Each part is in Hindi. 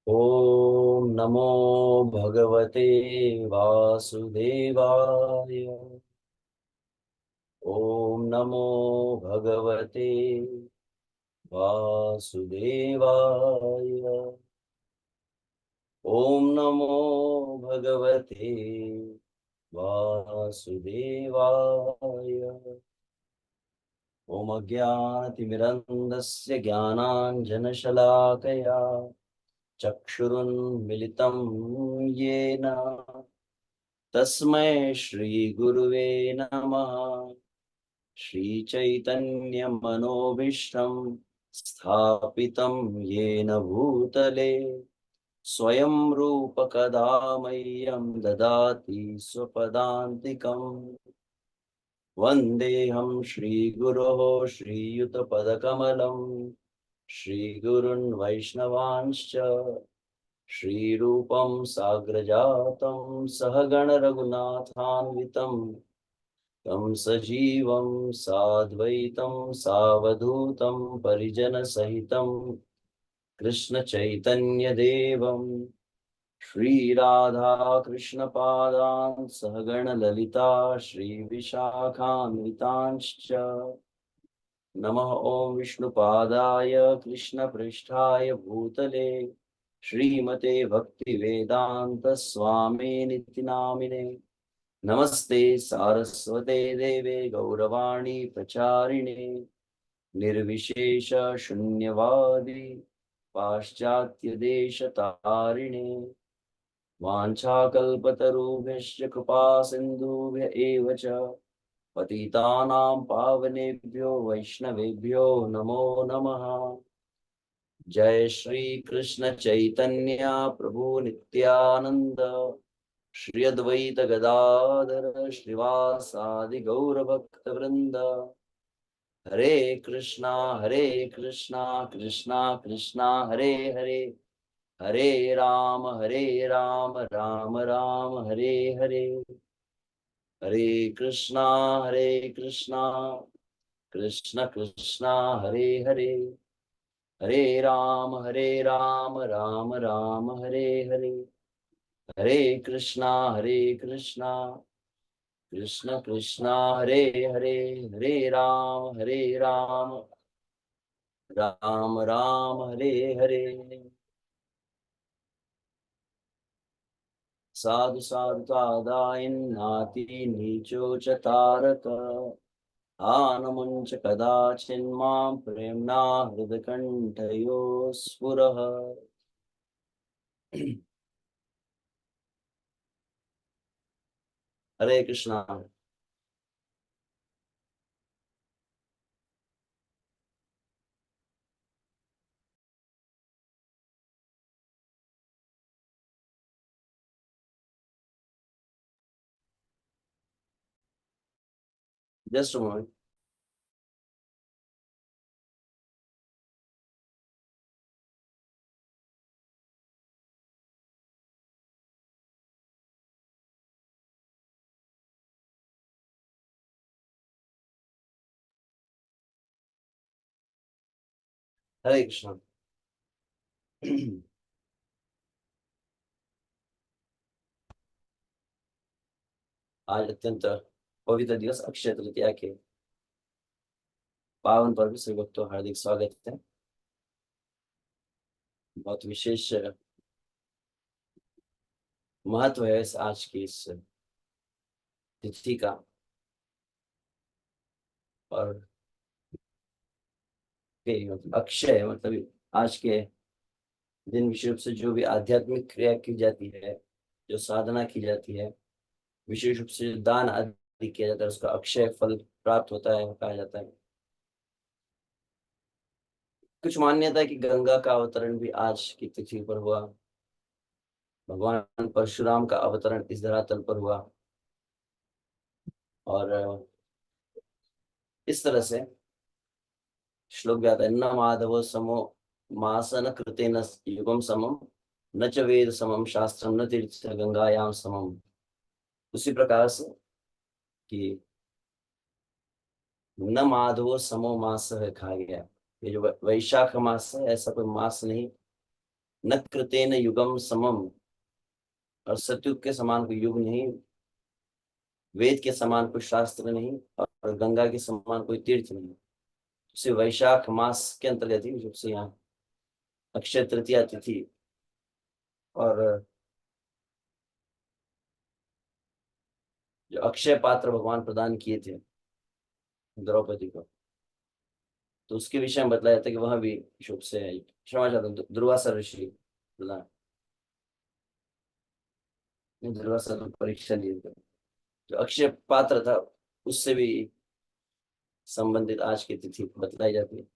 ओम नमो भगवते वासुदेवाय। ओम नमो भगवते वासुदेवाय। ओम नमो भगवते वासुदेवाय। ओम अज्ञानतिमिरन्धस्य ज्ञानाञ्जनशलाकया चक्षुरुन्मिलितं येन तस्मै श्रीगुरुवे नमः। श्रीचैतन्यमनोभीष्टं स्थापितं येन भूतले स्वयं रूपकदा मह्यं ददाति स्वपदान्तिकम्। वन्देऽहं श्रीगुरोः श्रीयुतपदकमलं श्रीगुरुन् वैष्णवांश्च श्रीरूपं साग्रजातं सहगणरघुनाथान्वितं तं सजीवं साद्वैतं सावधूतं परिजनसहितं कृष्णचैतन्यदेवं श्रीराधा कृष्णपादान् सहगणललिता श्रीविशाखान्वितांश्च नमः। ओं विष्णुपादाय कृष्णपृष्ठाय भूतले श्रीमते भक्तिवेदांत स्वामिनिति नामिने नमस्ते सारस्वते देवे गौरवाणी प्रचारिणे निर्विशेष शून्यवादी पाश्चात्य देश तारिणे वाञ्छाकल्पतरुभ्यश्च कृपा सिन्धुभ्य एव च पतितानां पावनेभ्यो वैष्णवेभ्यो नमो नमः। जय श्री कृष्ण चैतन्य प्रभु नित्यानंद श्री अद्वैत गदाधर श्रीवासादि गौर भक्त वृंद। हरे कृष्णा कृष्णा कृष्णा हरे हरे हरे राम राम राम हरे हरे। हरे कृष्णा कृष्ण कृष्णा हरे हरे हरे राम राम राम हरे हरे। हरे कृष्णा कृष्ण कृष्णा हरे हरे हरे राम राम राम हरे हरे। साधु साधु तादाइन नाति नीचो च तारक आनमुंच कदाचिन्मां प्रेम्णा हृदकण्ठयो स्फुरः। हरे कृष्णा। Just moment. हरे कृष्णा। आज अत्यंत पवित्र दिवस अक्षय तृतीया के पावन पर्व से भक्तों हार्दिक स्वागत है। बहुत विशेष महत्व है इस आज की इस तिथि का। और अक्षय मतलब आज के दिन विशेष रूप से जो भी आध्यात्मिक क्रिया की जाती है, जो साधना की जाती है, विशेष रूप से दान आदि किया जाता है, उसका अक्षय फल प्राप्त होता है कहा जाता है। कुछ मान्यता है कि गंगा का अवतरण भी आज की तिथि पर हुआ। भगवान परशुराम का अवतरण इस धरातल पर हुआ। और इस तरह से श्लोक गाता है न माधव समो मासन कृते न युगम समम न च वेद समम शास्त्रम न तीर्थ गंगायाम समम। उसी प्रकार से कि न माधवो समो मास है कहा गया। ये जो वैशाख मास है ऐसा कोई मास नहीं न कृतेन युगम समम, और सतयुग के समान कोई युग नहीं, वेद के समान कोई शास्त्र नहीं, और गंगा के समान कोई तीर्थ नहीं। उसे वैशाख मास के अंतर्गत ही जब से यहाँ अक्षय तृतीया तिथि और जो अक्षय पात्र भगवान प्रदान किए थे द्रौपदी को, तो उसके विषय में बताया जाता है कि वह भी शुभ से है। क्षमा चाहता हूँ, दुर्वासा ऋषि प्रदान, दुर्वासा तो परीक्षा लिए थे, जो अक्षय पात्र था उससे भी संबंधित आज की तिथि बतलाई जाती है।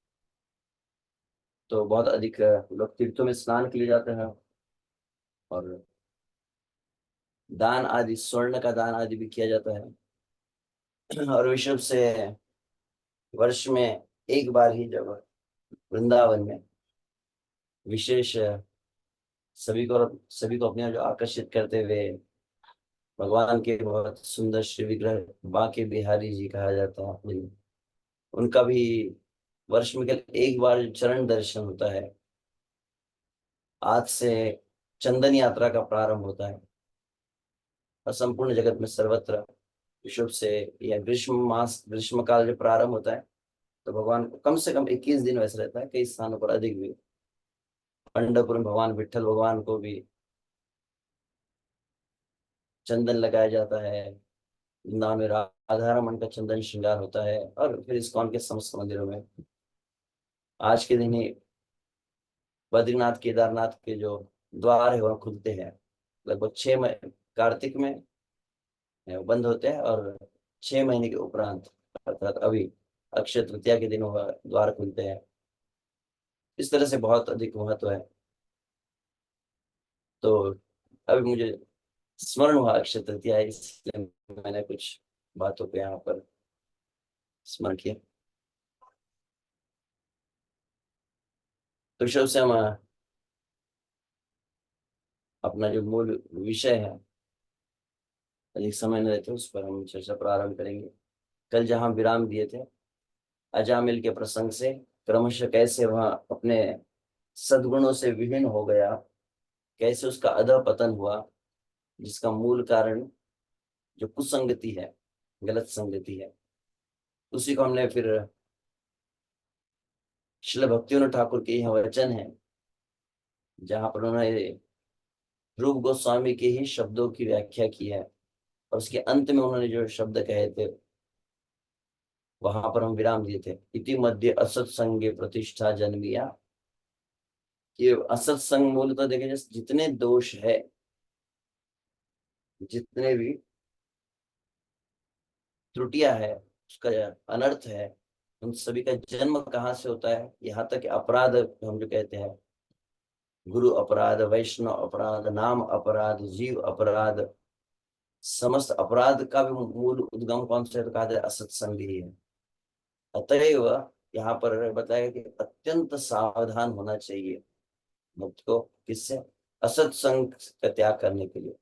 तो बहुत अधिक लोग तीर्थों में स्नान के लिए जाते हैं, और दान आदि, स्वर्ण का दान आदि भी किया जाता है। और विश्व से वर्ष में एक बार ही जब वृंदावन में विशेष सभी को अपने यहाँ जो आकर्षित करते हुए भगवान के बहुत सुंदर श्री विग्रह बांके बिहारी जी कहा जाता है उनका भी वर्ष में केवल एक बार चरण दर्शन होता है। आज से चंदन यात्रा का प्रारंभ होता है, और संपूर्ण जगत में सर्वत्र विश्व से, या ग्रीष्म काल जो प्रारंभ होता है, तो भगवान को कम से कम 21 दिन वैसे रहता है, कई स्थानों पर अधिक भी। पंढरपुर में भगवान विट्ठल भगवान को भी चंदन लगाया जाता है, वृंदावन में राधा रमन का चंदन श्रृंगार होता है, और फिर इस्कॉन के समस्त मंदिरों में आज के दिन ही बद्रीनाथ केदारनाथ के जो द्वार है वह खुलते हैं। लगभग 6 महीने कार्तिक में वो बंद होते हैं, और 6 महीने के उपरांत अर्थात अभी अक्षय तृतीया के दिन वह द्वार खुलते हैं। इस तरह से बहुत अधिक महत्व है। तो अभी मुझे स्मरण हुआ अक्षय तृतीया है, इसलिए मैंने कुछ बातों को यहाँ पर स्मरण किया। तो शव से हम अपना जो मूल विषय है, अधिक समय न रहते उस पर हम चर्चा प्रारंभ करेंगे। कल जहाँ विराम दिए थे, अजामिल के प्रसंग से क्रमशः कैसे वह अपने सद्गुणों से विहीन हो गया, कैसे उसका अधः पतन हुआ, जिसका मूल कारण जो कुसंगति है, गलत संगति है, उसी को हमने फिर श्रील भक्तिविनोद ठाकुर के यह वचन है जहाँ पर उन्होंने ध्रुव गोस्वामी के ही शब्दों की व्याख्या की है, और उसके अंत में उन्होंने जो शब्द कहे थे वहां पर हम विराम दिए थे। इति मध्य असत संगे प्रतिष्ठा जन्मिया। ये असत संग मूलतः देखें, जितने दोष है, जितने भी त्रुटियां है, उसका अनर्थ है, उन सभी का जन्म कहाँ से होता है। यहाँ तक कि अपराध हम जो कहते हैं, गुरु अपराध, वैष्णव अपराध, नाम अपराध, जीव अपराध, समस्त अपराध का भी मूल उद्गम कौन से, तो कहा जाए असत्संग ही है। अतएव यहाँ पर बताया कि अत्यंत सावधान होना चाहिए भक्त को, किससे, असत्संग का त्याग करने के लिए।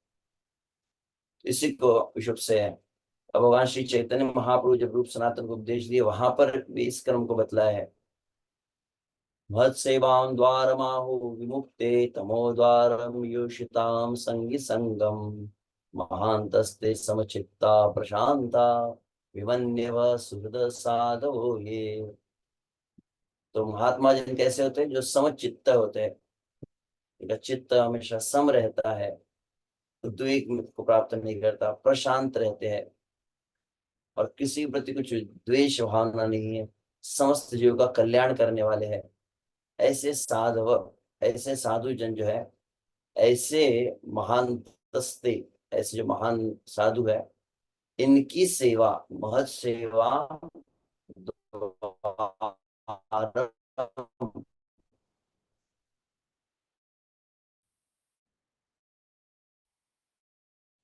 इसी को विशुभ से अब भगवान श्री चैतन्य महाप्रभु जब रूप सनातन को उपदेश दिए, वहां पर भी इस क्रम को बतलाया है। महत सेवां द्वार माहु विमुक्ते तमो द्वारम योषिताम संगी संगम महांतस्ते समचित्ता प्रशांता विमन्यव सुहृद साधवो ये। तो महात्मा जन कैसे होते हैं, जो समचित्त होते हैं, इनका चित्त हमेशा सम रहता है, उद्वेग को प्राप्त नहीं करता, प्रशांत रहते हैं, और किसी के प्रति कुछ द्वेष भावना नहीं है, समस्त जीव का कल्याण करने वाले हैं। ऐसे साधव, ऐसे साधु जन जो है, ऐसे महान तस्ते, ऐसे जो महान साधु है, इनकी सेवा, महत सेवा द्वारम,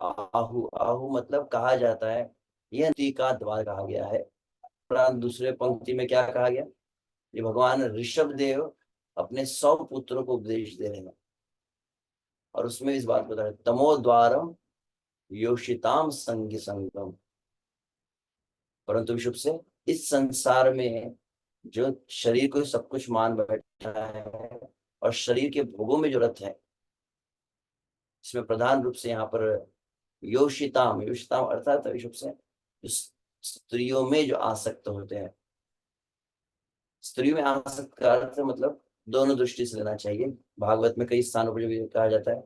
आहु आहु मतलब कहा जाता है, यह नदी का द्वार कहा गया है। उपरांत दूसरे पंक्ति में क्या कहा गया, ये भगवान ऋषभ देव अपने 100 पुत्रों को उपदेश दे रहे हैं, और उसमें इस बात को बता रहे, तमो द्वारम योषिताम संगी संगम। परंतु विशुभ से इस संसार में जो शरीर को सब कुछ मान बैठा है, और और शरीर के भोगों में जो रत है, इसमें प्रधान रूप से यहाँ पर योषिताम, योषिताम अर्थात विषुप से जो स्त्रियों में जो आसक्त होते हैं, स्त्रियों में आसक्त का अर्थ मतलब दोनों दृष्टि से लेना चाहिए। भागवत में कई स्थानों पर जो भी कहा जाता है,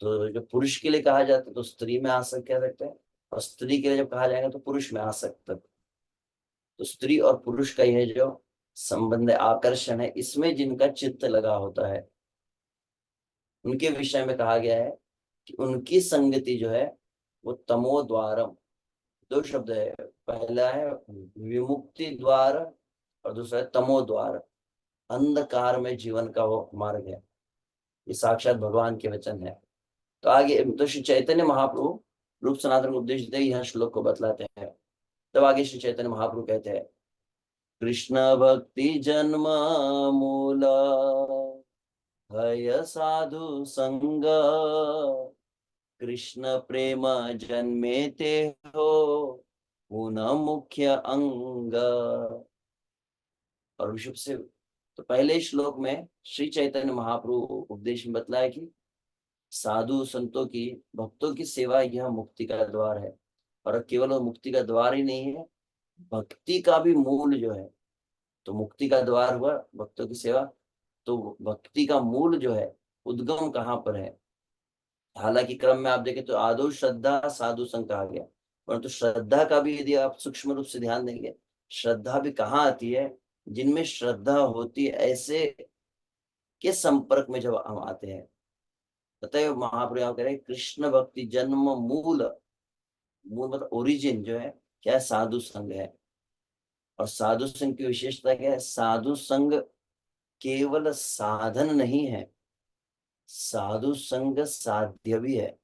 तो जो पुरुष के लिए कहा जाता है तो स्त्री में आसक्त कह सकते हैं, और स्त्री के लिए जब कहा जाएगा तो पुरुष में आसक्त। तो स्त्री और पुरुष का यह जो संबंध आकर्षण है, इसमें जिनका चित्त लगा होता है, उनके विषय में कहा गया है कि उनकी संगति जो है वो तमो द्वारम, दो शब्द है, पहला है विमुक्ति द्वार और दूसरा है तमो द्वार, अंधकार में जीवन का वो मार्ग है। ये साक्षात भगवान के वचन है। तो आगे तो श्री चैतन्य महाप्रभु रूप सनातन को उपदेश दे यह श्लोक को बतलाते हैं। तब आगे श्री चैतन्य महाप्रभु कहते हैं, कृष्ण भक्ति जन्म मूल भय साधु संग, कृष्ण प्रेम जन्मे ते हो पुनः मुख्य अंग। और विशुभ से तो पहले श्लोक में श्री चैतन्य महाप्रभु उपदेश में बतलाया कि साधु संतों की, भक्तों की सेवा यह मुक्ति का द्वार है। और केवल वो मुक्ति का द्वार ही नहीं है, भक्ति का भी मूल जो है। तो मुक्ति का द्वार हुआ भक्तों की सेवा, तो भक्ति का मूल जो है, उद्गम कहाँ पर है? हालांकि क्रम में आप देखें तो आदो श्रद्धा साधु संग कहा गया, परंतु श्रद्धा का भी यदि आप सूक्ष्म रूप से ध्यान देंगे, श्रद्धा भी कहाँ आती है? जिनमें श्रद्धा होती है ऐसे के संपर्क में जब हम आते हैं। अतः महाप्रभु यहाँ कह रहे हैं कृष्ण भक्ति जन्म मूल, मूल मतलब ओरिजिन जो है क्या है? साधु संग है। और साधु संग की विशेषता क्या है? साधु संग केवल साधन नहीं है, साधु संग साध्य भी है।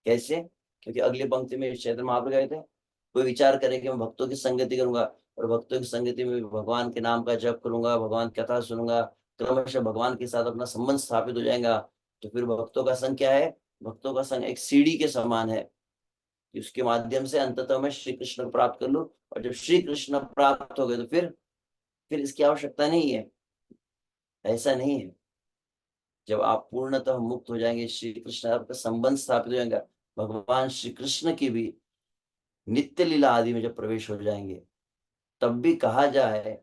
कैसे? क्योंकि अगली पंक्ति में चैतन्य महाप्रभु कहते हैं, कोई विचार करे कि मैं भक्तों की संगति करूंगा और भक्तों की संगति में भगवान के नाम का जप करूंगा, भगवान की कथा सुनूंगा, क्रमशः भगवान के साथ अपना संबंध स्थापित हो जाएगा। तो फिर भक्तों का संग क्या है? भक्तों का संग एक सीढ़ी के समान है कि उसके माध्यम से अंततः मैं श्री कृष्ण को प्राप्त कर लूं। और जब श्री कृष्ण प्राप्त हो गए तो फिर इसकी आवश्यकता नहीं है। ऐसा नहीं है, जब आप पूर्णतः मुक्त हो जाएंगे, श्री कृष्ण आपका संबंध स्थापित हो जाएगा, भगवान श्री कृष्ण की भी नित्य लीला आदि में जब प्रवेश हो जाएंगे, तब भी कहा जाए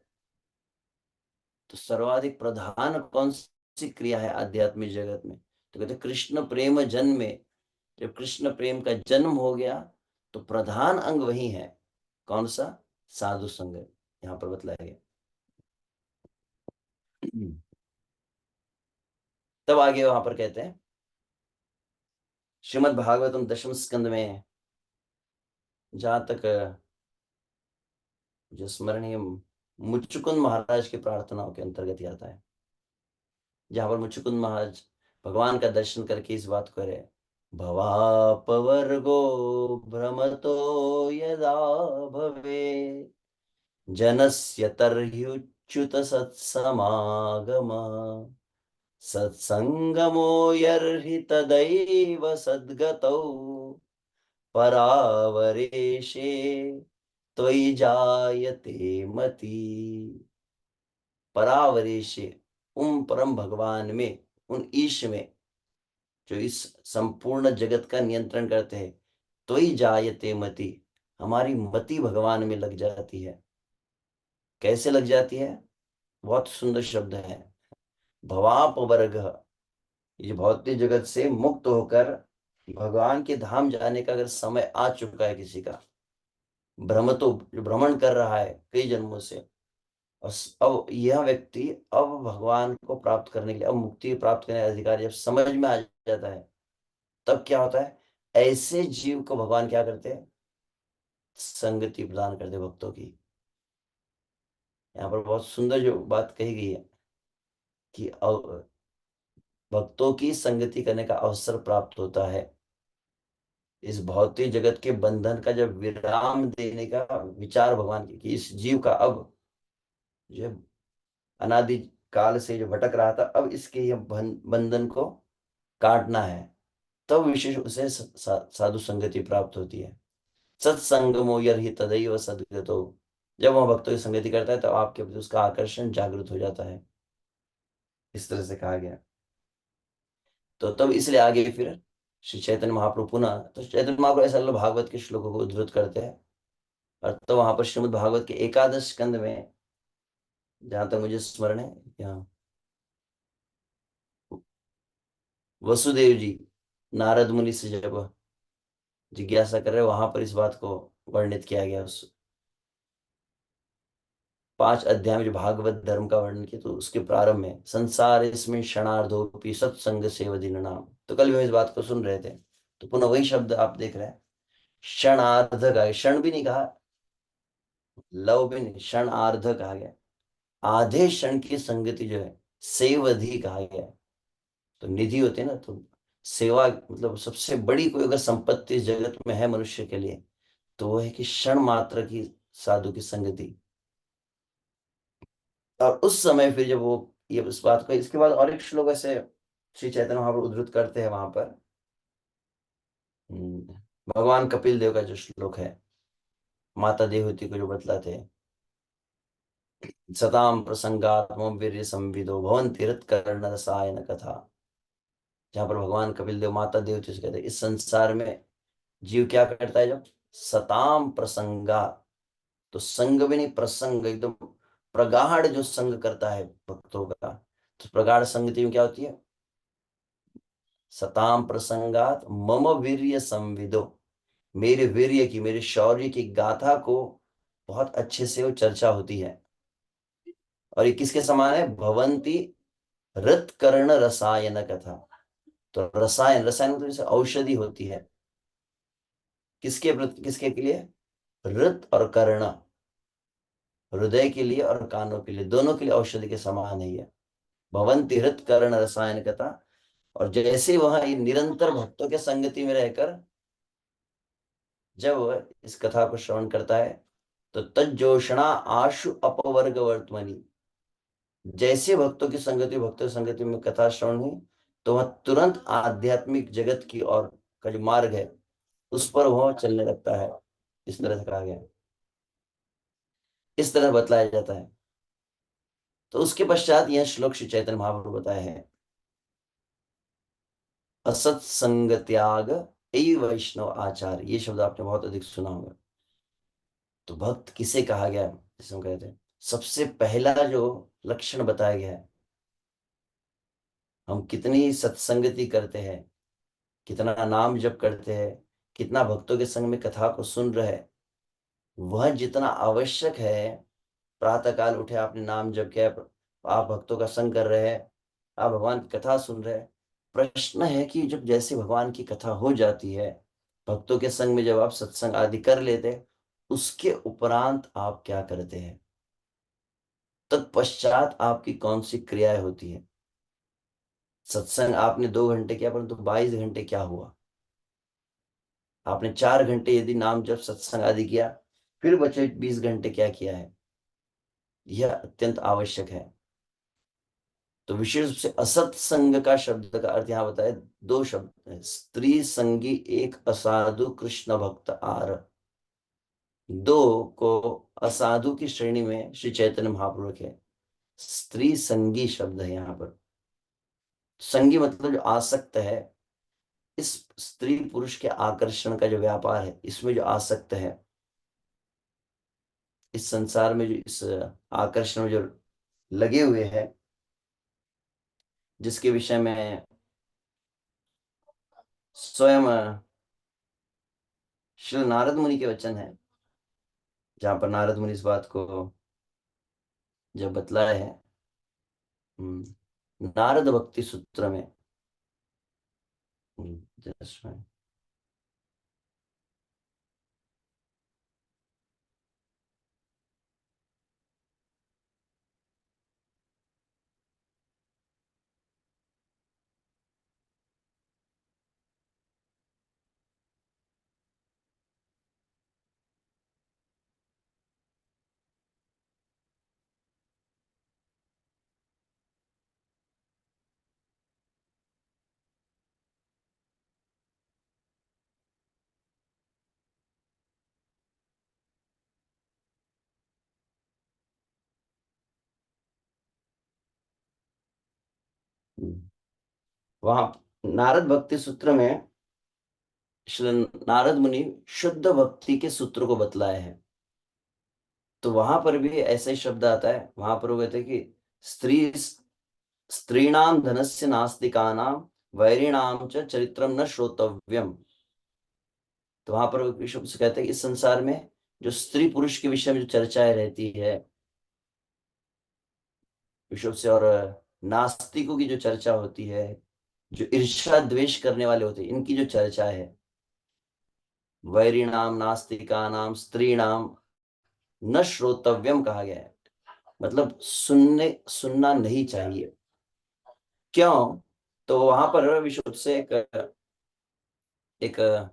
तो सर्वाधिक प्रधान कौन सी क्रिया है आध्यात्मिक जगत में? तो कहते कृष्ण प्रेम जन्म में, जब कृष्ण प्रेम का जन्म हो गया तो प्रधान अंग वही है। कौन सा? साधु संग, यहाँ पर बतलाया गया। तब आगे वहां पर कहते हैं श्रीमद् भागवतम दशम स्कंद में, जहां तक जो स्मरणीय मुच्चुकुंद महाराज की प्रार्थनाओं के अंतर्गत ही आता है, जहां पर मुच्चुकुंद महाराज भगवान का दर्शन करके इस बात को रहे, भवापवर्गो भ्रमतो यदा भवे जनस्य तर्ह्युच्युत सत्समागम, सत्संगमो यर्हि तदैव सद्गतौ परावरेशे त्वयि जायते मति। परावरेशे, उन परम भगवान में, उन ईश में जो इस संपूर्ण जगत का नियंत्रण करते हैं, त्वयि जायते मति, हमारी मति भगवान में लग जाती है। कैसे लग जाती है? बहुत सुंदर शब्द है, भवाप वर्ग। ये भौतिक जगत से मुक्त होकर भगवान के धाम जाने का अगर समय आ चुका है किसी का, भ्रम तो जो भ्रमण कर रहा है कई जन्मों से, और अब यह व्यक्ति अब भगवान को प्राप्त करने के लिए, अब मुक्ति प्राप्त करने का अधिकार जब समझ में आ जाता है, तब क्या होता है? ऐसे जीव को भगवान क्या करते हैं? संगति प्रदान करते भक्तों की। यहाँ पर बहुत सुंदर जो बात कही गई है कि भक्तों की संगति करने का अवसर प्राप्त होता है। इस भौतिक जगत के बंधन का जब विराम देने का विचार भगवान की, कि इस जीव का अब जो अनादि काल से जो भटक रहा था, अब इसके ये बंधन को काटना है, तब विशेष उसे साधु संगति प्राप्त होती है। सत्संगमो यर्हि तदैव सद्गतो, जब वह भक्तों की संगति करता है तो आपके प्रति उसका आकर्षण जागृत हो जाता है। इस तरह से कहा गया। तो तब इसलिए आगे फिर श्री चैतन्य महाप्रभु पुनः, तो चैतन्य महाप्रभु ऐसा मतलब भागवत के श्लोकों को उद्धृत करते हैं। और तो वहां पर श्रीमद् भागवत के एकादश स्कंद में, जहां तक मुझे स्मरण है, यहाँ वसुदेव जी नारद मुनि से जब जिज्ञासा कर रहे हैं, वहां पर इस बात को वर्णित किया गया। उस 5 अध्याय में जो भागवत धर्म का वर्णन किया, तो उसके प्रारंभ में संसार इसमें क्षणार्धोपि सत्संग सेवदीन नाम। तो कल भी हम इस बात को सुन रहे थे, तो पुनः वही शब्द आप देख रहे हैं। क्षणार्ध का, क्षण भी नहीं कहा, लव भी नहीं, क्षणार्ध कहा गया। आधे क्षण की संगति जो है सेवधि कहा गया है। तो निधि होती है ना, तो सेवा मतलब सबसे बड़ी कोई अगर संपत्ति इस जगत में है मनुष्य के लिए, तो वो है कि क्षण मात्र की साधु की संगति। और उस समय फिर जब वो ये उस बात को, इसके बाद और एक श्लोक ऐसे श्री चैतन्य महाप्रभु उद्धृत करते हैं वहां पर। भगवान कपिल देव का जो श्लोक है, माता देवहूति को जो बतलाते हैं, सताम प्रसंगात मम वीर्य संविदो भवन्ति हृत्कर्ण रसायन कथा। जहां पर भगवान कपिल देव माता देवहूति से कहते हैं, इस संसार में जीव क्या करता है जब सताम प्रसंगा, तो संग भी नहीं, प्रसंग एकदम प्रगाढ़ जो संग करता है भक्तों का, तो प्रगाढ़ संगति में क्या होती है, सताम प्रसंगात मम वीर्य संविदो, मेरे वीर्य की, मेरे शौर्य की गाथा को बहुत अच्छे से वो चर्चा होती है। और ये किसके समान है, भवंती हृतकर्ण रसायन कथा। तो रसायन, रसायन मतलब जैसे औषधि होती है, किसके के लिए, हृत और कर्ण, हृदय के लिए और कानों के लिए, दोनों के लिए औषधि के समान है ये। भवंती हृत कर्ण रसायन कथा। और जैसे वह ये निरंतर भक्तों के संगति में रहकर जब वह इस कथा को श्रवण करता है, तो तज्जोषणा आशु अपवर्ग वर्तमनी, जैसे भक्तों की संगति, भक्तों की संगति में कथा श्रवण हुई, तो वह तुरंत आध्यात्मिक जगत की ओर का जो मार्ग है उस पर वह चलने लगता है। इस तरह से कहा गया है, इस तरह बतलाया जाता है। तो उसके पश्चात यह श्लोक श्री चैतन्य महाप्रभु बताए हैं, असत्संग त्याग एवं वैष्णव आचार, ये शब्द आपने बहुत अधिक सुना होगा। तो भक्त किसे कहा गया, जिसे हम कहते हैं, सबसे पहला जो लक्षण बताया गया है, हम कितनी सत्संगति करते हैं, कितना नाम जप करते हैं, कितना भक्तों के संग में कथा को सुन रहे हैं, वह जितना आवश्यक है। प्रातः काल उठे, आपने नाम जप किया, आप भक्तों का संग कर रहे हैं, आप भगवान की कथा सुन रहे हैं। प्रश्न है कि जब जैसे भगवान की कथा हो जाती है, भक्तों के संग में जब आप सत्संग आदि कर लेते हैं, उसके उपरांत आप क्या करते हैं, तत्पश्चात आपकी कौन सी क्रियाएं होती है। सत्संग आपने 2 घंटे किया, परंतु 22 घंटे क्या हुआ। आपने 4 घंटे यदि नाम जब सत्संग आदि किया, फिर बचे 20 घंटे क्या किया है, यह अत्यंत आवश्यक है। तो विशेष रूप से असत संग का शब्द का अर्थ यहाँ बताया, 2 शब्द है, स्त्री संगी एक असाधु कृष्ण भक्त आर। दो को असाधु की श्रेणी में श्री चैतन्य महाप्रभु के, स्त्री संगी शब्द है यहाँ पर। संगी मतलब जो आसक्त है, इस स्त्री पुरुष के आकर्षण का जो व्यापार है, इसमें जो आसक्त है, इस संसार में जो इस आकर्षण में जो लगे हुए हैं, जिसके विषय में स्वयं श्री नारद मुनि के वचन है, जहां पर नारद मुनि इस बात को जब बतलाए हैं, नारद भक्ति सूत्र में, जिसमें वहां नारद भक्ति सूत्र में श्री नारद मुनि शुद्ध भक्ति के सूत्र को बतलाए हैं। तो वहां पर भी ऐसा ही शब्द आता है, वहां पर वो कहते हैं कि स्त्री स्त्रीणाम धनस्य नास्तिकानाम वैरिणाम च चरित्रम न श्रोतव्यम। तो वहां पर विश्व से कहते हैं कि इस संसार में जो स्त्री पुरुष के विषय में जो चर्चाएं रहती है विश्व से, और नास्तिकों की जो चर्चा होती है, जो ईर्ष्या द्वेष करने वाले होते हैं, इनकी जो चर्चा है, वैरिणाम नास्तिकानाम स्त्रीणाम न श्रोतव्यम कहा गया है। मतलब सुनना नहीं चाहिए। क्यों? तो वहां पर विश्व से एक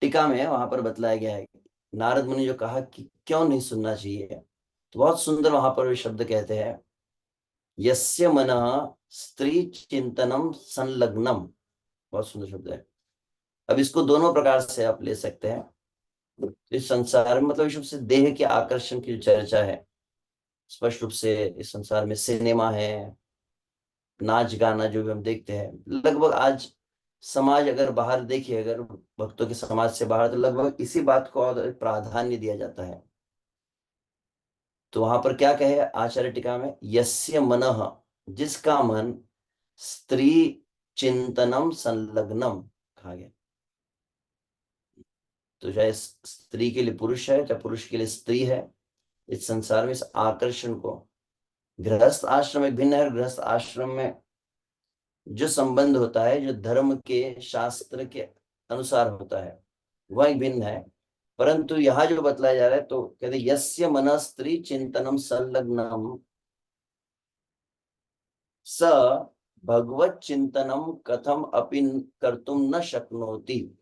टीका में वहां पर बतलाया गया है, नारद मुनि जो कहा कि क्यों नहीं सुनना चाहिए, तो बहुत सुंदर वहां पर वे शब्द कहते हैं, यस्य मनः स्त्री चिंतनम संलग्नम। बहुत सुंदर शब्द है। अब इसको दोनों प्रकार से आप ले सकते हैं। इस संसार में मतलब विश्व से देह के आकर्षण की जो चर्चा है, स्पष्ट रूप से इस संसार में सिनेमा है, नाच गाना जो भी हम देखते हैं, लगभग आज समाज अगर बाहर देखिए, अगर भक्तों के समाज से बाहर, तो लगभग इसी बात को और प्राधान्य दिया जाता है। तो वहां पर क्या कहे आचार्य टीका में, यस्य मनः, जिसका मन स्त्री चिंतनम संलग्नम कहा गया। तो चाहे स्त्री के लिए पुरुष है, चाहे पुरुष के लिए स्त्री है, इस संसार में इस आकर्षण को, गृहस्थ आश्रम में भिन्न है। गृहस्थ आश्रम में जो संबंध होता है, जो धर्म के शास्त्र के अनुसार होता है, वह एक भिन्न है। परंतु यहाँ जो बतलाया जा रहा है, तो कहते यस्य मन स्त्री चिंतनम संलग्नम स भगवत चिंतनम कथम अपि कर्तुम न शक्नोति।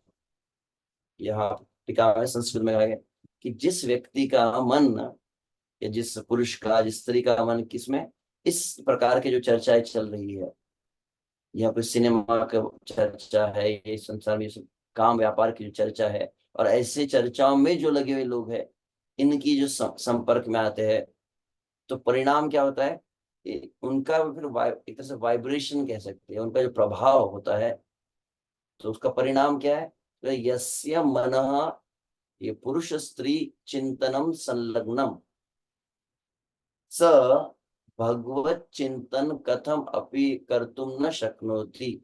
यहाँ टीका में संस्कृत में कहा गया कि जिस व्यक्ति का मन, या जिस पुरुष का, जिस स्त्री का मन किसमें, इस प्रकार की जो चर्चाएं चल रही है, यहाँ पे सिनेमा का चर्चा है, ये संसार में काम व्यापार की जो चर्चा है, और ऐसे चर्चाओं में जो लगे हुए लोग हैं, इनकी जो संपर्क में आते हैं, तो परिणाम क्या होता है कि उनका फिर एक तरह से वाइब्रेशन कह सकते हैं, उनका जो प्रभाव होता है, तो उसका परिणाम क्या है, तो यस्य मनः, ये पुरुष स्त्री चिंतनम संलग्नम स भगवत चिंतन कथम अपि कर्तुम न शक्नोति।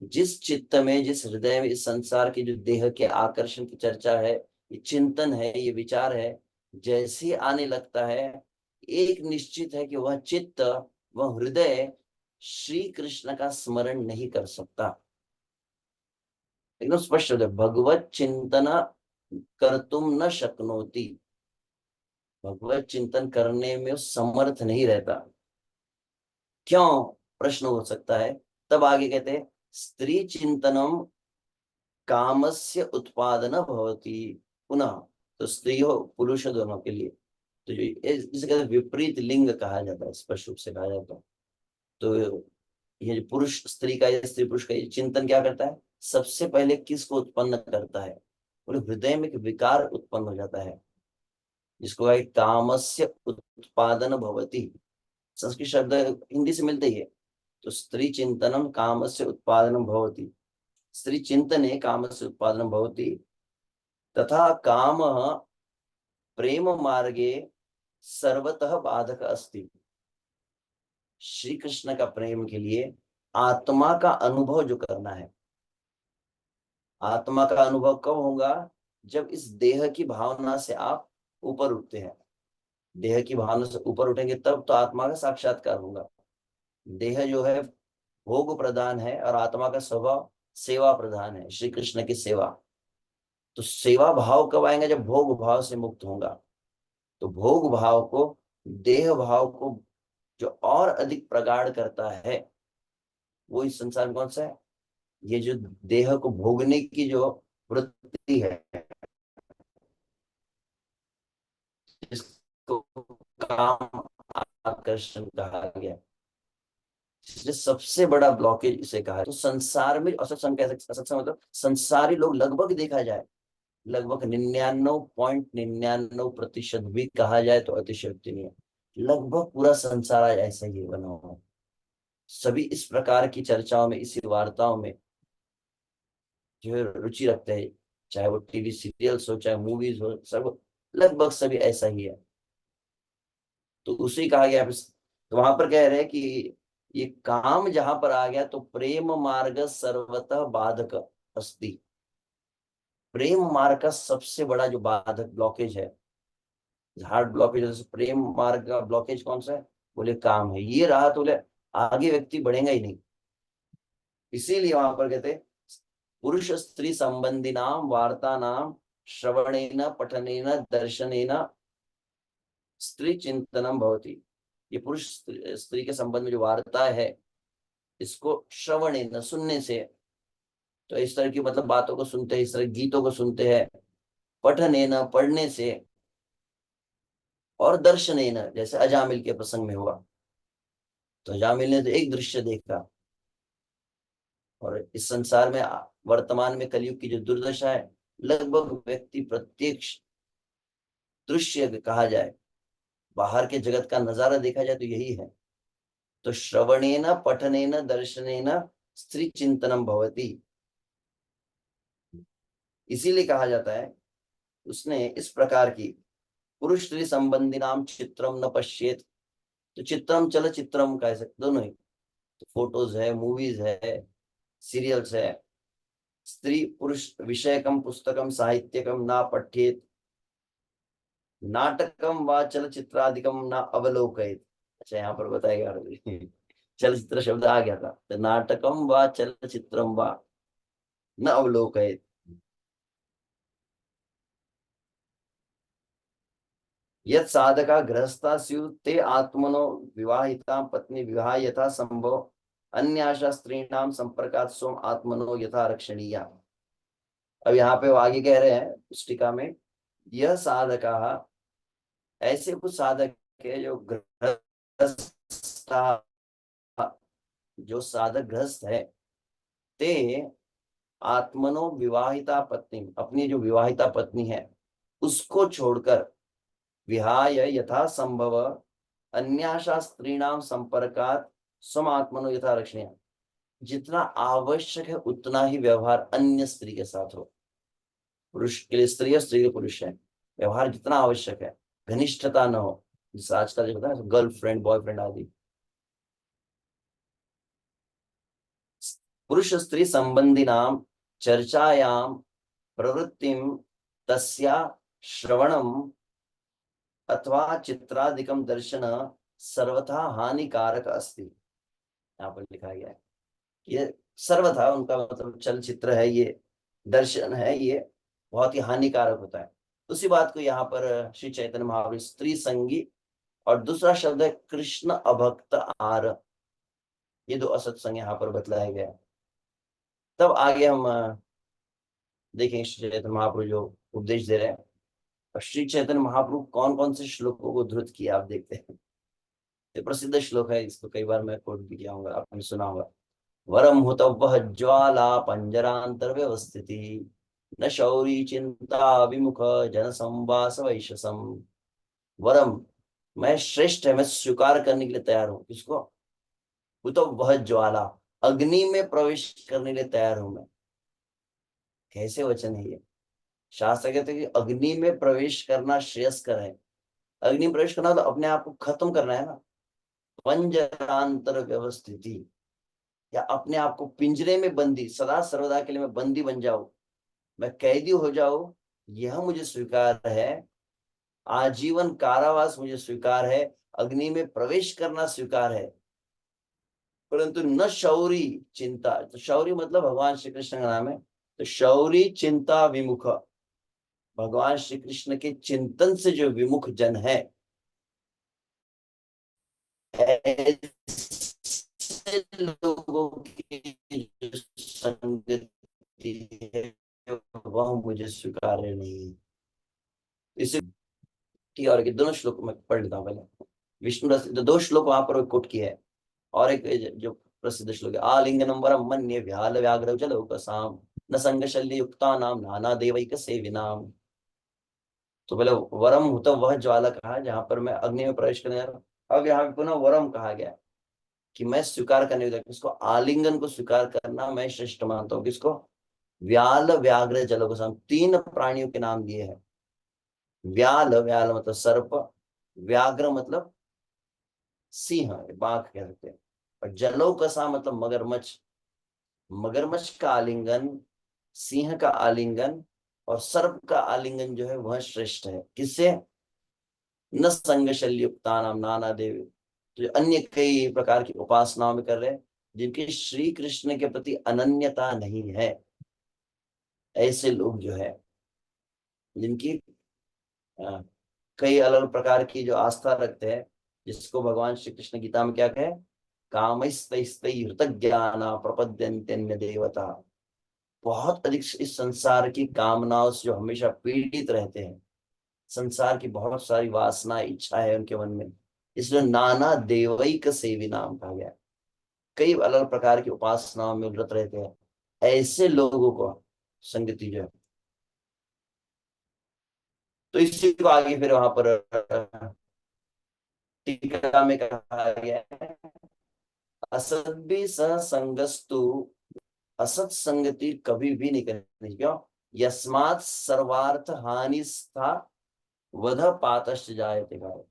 जिस चित्त में, जिस हृदय में इस संसार की जो देह के आकर्षण की चर्चा है, ये चिंतन है, ये विचार है, जैसे ही आने लगता है, एक निश्चित है कि वह चित्त, वह हृदय श्री कृष्ण का स्मरण नहीं कर सकता। एकदम स्पष्ट है, भगवत चिंतन कर्तुम न शक्नोति, भगवत चिंतन करने में समर्थ नहीं रहता। क्यों? प्रश्न हो सकता है। तब आगे कहते हैं, स्त्री चिंतनम कामस्य उत्पादन भवति पुनः। तो स्त्री हो पुरुष हो, दोनों के लिए, तो जो जिसे कहते हैं विपरीत लिंग कहा जाता है, स्पष्ट रूप से कहा जाता है। तो ये जो पुरुष स्त्री का या स्त्री पुरुष का ये चिंतन क्या करता है, सबसे पहले किसको उत्पन्न करता है, पूरे हृदय में एक विकार उत्पन्न हो जाता है, जिसको कामस्य उत्पादन भवति। संस्कृत शब्द हिंदी से मिलते ही है। तो स्त्री चिंतनम कामस्य उत्पादनम भवति, स्त्री चिंतने कामस्य उत्पादनम भवति, तथा काम प्रेम मार्गे सर्वतः बाधक अस्ति। श्री कृष्ण का प्रेम के लिए आत्मा का अनुभव जो करना है, आत्मा का अनुभव कब होगा, जब इस देह की भावना से आप ऊपर उठते हैं। देह की भावना से ऊपर उठेंगे तब तो आत्मा का साक्षात्कार होगा। देह जो है भोग प्रधान है, और आत्मा का स्वभाव सेवा प्रधान है, श्री कृष्ण की सेवा। तो सेवा भाव कब आएगा, जब भोग भाव से मुक्त होगा। तो भोग भाव को, देह भाव को जो और अधिक प्रगाढ़ करता है, वो इस संसार में कौन सा है, ये जो देह को भोगने की जो वृत्ति है, जिसको काम आकर्षण कहा गया, इसलिए सबसे बड़ा ब्लॉकेज इसे कहा है। तो संसार में असत्संग कह सकते, असत्संग मतलब संसारी लोग लगभग देखा जाए, लगभग 99.99% भी कहा जाए तो अतिशयोक्ति नहीं है, लगभग पूरा संसार आज ऐसा ही बना हुआ है। सभी इस प्रकार की चर्चाओं में, इसी वार्ताओं में जो है रुचि रखते हैं, चाहे वो टीवी सीरियल्स हो, चाहे मूवीज हो, सब लगभग सभी ऐसा ही है। तो उसी कहा गया, तो वहां पर कह रहे हैं कि ये काम जहां पर आ गया तो प्रेम मार्ग सर्वतः बाधक अस्ति। प्रेम मार्ग का सबसे बड़ा जो बाधक ब्लॉकेज है, हार्ड ब्लॉकेज, जैसे प्रेम मार्ग का ब्लॉकेज कौन सा है, बोले काम है। ये रहा तो बोले आगे व्यक्ति बढ़ेगा ही नहीं। इसीलिए वहां पर कहते पुरुष स्त्री संबंधी नाम वार्ता नाम श्रवणेन पठनेन दर्शनेन स्त्री चिंतनम भवति। ये पुरुष स्त्री के संबंध में जो वार्ता है, इसको श्रवणेन सुनने से, तो इस तरह की मतलब बातों को सुनते हैं, इस तरह गीतों को सुनते हैं, पठनेन पढ़ने से, और दर्शनेन जैसे अजामिल के प्रसंग में हुआ, तो अजामिल ने तो एक दृश्य देखा। और इस संसार में वर्तमान में कलयुग की जो दुर्दशा है, लगभग व्यक्ति प्रत्यक्ष दृश्य कहा जाए, बाहर के जगत का नजारा देखा जाए तो यही है। तो श्रवणेन पठनेन दर्शनेन स्त्री चिंतनम भवति। इसीलिए कहा जाता है उसने इस प्रकार की पुरुष स्त्री संबंधी नाम चित्रम न पश्येत। तो चित्रम चल चित्रम कह सकते दोनों ही, तो फोटोज है, मूवीज है, सीरियल्स है। स्त्री पुरुष विषयकम पुस्तकम साहित्यकम ना पठ्येत, नाटकम व चलचित्रादिकम ना अवलोकयेत। अच्छा, यहाँ पर बताएगा चलचित्र शब्द आ गया था, तो नाटकम व चलचित्रम व न अवलोकयेत। यत् साधका गृहस्था स्युः ते आत्मनो विवाहिता पत्नी विवाह यथा संभव अन्याशा स्त्रीणाम संपर्कात् स्वम आत्मनो यथा रक्षणीया। अब यहाँ पे वो आगे कह रहे हैं उस टीका में, यह साधका, ऐसे कुछ साधक है जो गृहस्थ, जो साधक गृहस्थ है, ते आत्मनो विवाहिता पत्नी, अपनी जो विवाहिता पत्नी है उसको छोड़कर विहाय यथा संभव अन्याशा स्त्रीणाम संपर्कात समात्मनो यथा रक्षणीय, जितना आवश्यक है उतना ही व्यवहार अन्य स्त्री के साथ हो। पुरुष के लिए स्त्री है, स्त्री के पुरुष है, व्यवहार जितना आवश्यक है, घनिष्ठता न हो, जैसे आजकल जो होता है गर्लफ्रेंड बॉयफ्रेंड आदि। पुरुष स्त्री संबंधी नाम चर्चायाम प्रवृत्तिम तस्या श्रवणम अथवा चित्रादिकम दर्शन सर्वथा हानिकारक अस्ति। यहाँ पर लिखा गया है ये सर्वथा, उनका मतलब चलचित्र है, ये दर्शन है, ये बहुत ही हानिकारक होता है। उसी बात को यहाँ पर श्री चैतन्य महाप्रभु स्त्री संगी, और दूसरा शब्द है कृष्ण अभक्त आर, ये दो असत्संग यहाँ पर बतलाया गया। तब आगे हम देखेंगे श्री चैतन्य महाप्रभु जो उपदेश दे रहे हैं। और श्री चैतन्य महाप्रभु कौन कौन से श्लोकों को धृत किया आप देखते हैं। ये प्रसिद्ध श्लोक है, इसको कई बार मैं कोट भी किया हूँ, आपने सुना होगा। वरम हुतवः ज्वाला पंजरांतर व्यवस्थिति न शौरी चिंता विमुख जन संवास वैशसम। वरम, मैं श्रेष्ठ है, मैं स्वीकार करने के लिए तैयार हूँ। किसको? हुतवः ज्वाला, अग्नि में प्रवेश करने के लिए तैयार हूं मैं। कैसे वचन है ये? शास्त्र कहते हैं कि अग्नि में प्रवेश करना श्रेयस्कर है। अग्नि में प्रवेश करना तो अपने आप को खत्म करना है ना। पंजरांतर व्यवस्थिति, या अपने आप को पिंजरे में बंदी, सदा सर्वदा के लिए मैं बंदी बन जाऊं, मैं कैदी हो जाऊं, यह मुझे स्वीकार है। आजीवन कारावास मुझे स्वीकार है, अग्नि में प्रवेश करना स्वीकार है, परंतु न शौरी चिंता। तो शौरी मतलब भगवान श्री कृष्ण का नाम है। तो शौरी चिंता विमुख, भगवान श्री कृष्ण के चिंतन से जो विमुख जन है, ऐसे लोगों की जो संगति है वह मुझे स्वीकार्य नहीं है। इसे ठीक है, और दोनों श्लोक में पढ़ लेता हूँ पहले। विष्णु रस दो श्लोक वहां पर कोट किया है, और एक जो प्रसिद्ध श्लोक है, आलिंगनम वरम मन्ये व्याल व्याघ्र जलोकसाम न संग शल्य युक्ता नाम नाना देवैक सेविनाम। तो पहले वरम हुत वह ज्वाला कहा जहां पर मैं अग्नि में प्रवेश करने जा रहा हूं। अब यहाँ पे पुनः वरम कहा गया, कि मैं स्वीकार करने योग्य, किसको, आलिंगन को स्वीकार करना मैं श्रेष्ठ मानता हूँ। किसको? व्याल व्याघ्र जलगोसाम, तीन प्राणियों के नाम दिए हैं। व्याल, व्याल मतलब सर्प, व्याघ्र मतलब सिंह, बाघ कह सकते हैं, और जलौकसा मतलब मगरमच्छ। मगरमच्छ का आलिंगन, सिंह का आलिंगन और सर्प का आलिंगन जो है वह श्रेष्ठ है। किससे? न संग शल्युक्ता नाम नाना देवी, तो अन्य कई प्रकार की उपासनाओं में कर रहे हैं, जिनकी श्री कृष्ण के प्रति अनन्यता नहीं है, ऐसे लोग जो है, जिनकी अ, कई अलग प्रकार की जो आस्था रखते हैं, जिसको भगवान श्री कृष्ण गीता में क्या कहे, कामस्तैस्तै हृतज्ञाना प्रपद्यन्ते देवता, बहुत अधिक इस संसार की कामनाओं से जो हमेशा पीड़ित रहते हैं, संसार की बहुत सारी वासना इच्छा है उनके मन में, इसलिए नाना देवैक सेवी नाम कहा गया। कई अलग प्रकार की उपासनाओं में व्रत रहते हैं, ऐसे लोगों को संगति जो है। तो इसी को आगे फिर वहां पर टीका में कहा गया है, असद्भि संगस्तु, असत संगति कभी भी नहीं करनी। क्यों? यस्मात् सर्वार्थ हानि स्था वध पातश्च जायते घाय,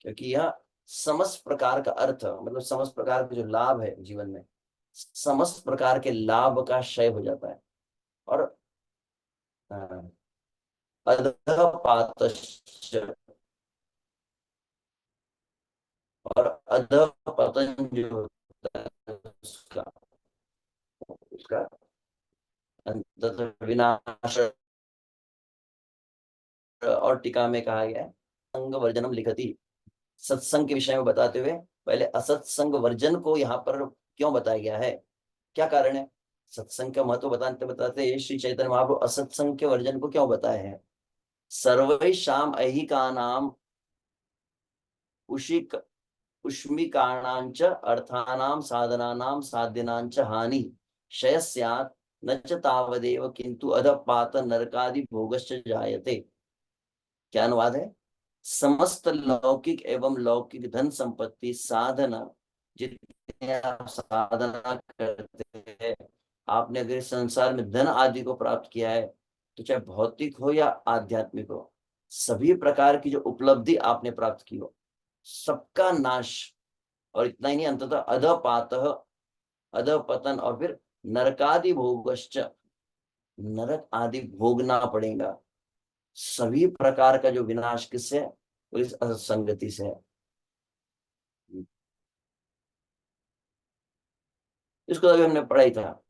क्योंकि यह समस्त प्रकार का अर्थ, मतलब समस्त प्रकार के जो लाभ है जीवन में, समस्त प्रकार के लाभ का क्षय हो जाता है। और अधः पातश्च, और अधः पतन जो होता है उसका, उसका अंततः विनाश। और टीका में कहा गया है, संग वर्जनम लिखति, सत्संग के विषय में बताते हुए पहले असत्संग वर्जन को यहाँ पर क्यों बताया गया है, क्या कारण है, सत्संग का महत्व बताते बताते श्री चैतन्य महाप्रभु असत्संग के वर्जन को क्यों बताए हैं। सर्वैषाम ऐहिका नाम उशिक उष्मिकाणांच अर्थानाम साधनानाम साध्यनांच हानि क्षय स्यात् न च तावदेव किंतु अधपात नरकादि भोगश्च जायते। क्या अनुवाद है? समस्त लौकिक एवं लौकिक धन संपत्ति साधना, जितने आप साधना करते हैं, आपने अगर इस संसार में धन आदि को प्राप्त किया है, तो चाहे भौतिक हो या आध्यात्मिक हो, सभी प्रकार की जो उपलब्धि आपने प्राप्त की हो, सबका नाश। और इतना ही नहीं, अंततः अधपात, अधपतन, और फिर नरकादि भोगश्च, नरक आदि भोगना पड़ेगा। सभी प्रकार का जो विनाश किससे है? वो इस असंगति से है। इसको अभी हमने पढ़ा ही था,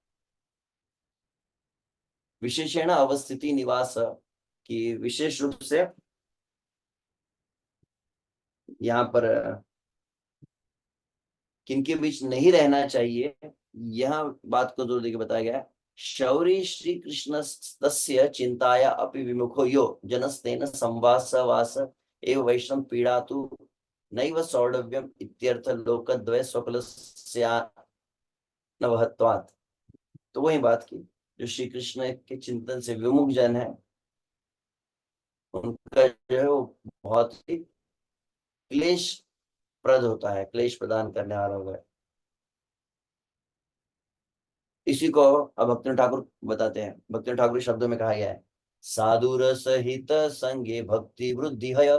विशेषण अवस्थिति निवास, की विशेष रूप से यहाँ पर किनके बीच नहीं रहना चाहिए, यह बात को जोर देकर बताया गया है। शौरी श्री कृष्ण तस्य चिंताया अपि विमुखो यो जनस्तेन संवास वास एव वैष्णव पीड़ा तु नैव सौरव्यम इत्यर्थ लोकद्वय स्वकल नवहत्वात्। तो वही बात की, जो श्री कृष्ण के चिंतन से विमुख जन है, उनका जो है वो बहुत ही क्लेश प्रद होता है, क्लेश प्रदान करने वाला होगा। इसी को अब भक्ति ठाकुर बताते हैं। भक्ति ठाकुर के शब्दों में कहा गया है, साधुर सहित संगे भक्ति वृद्धि है।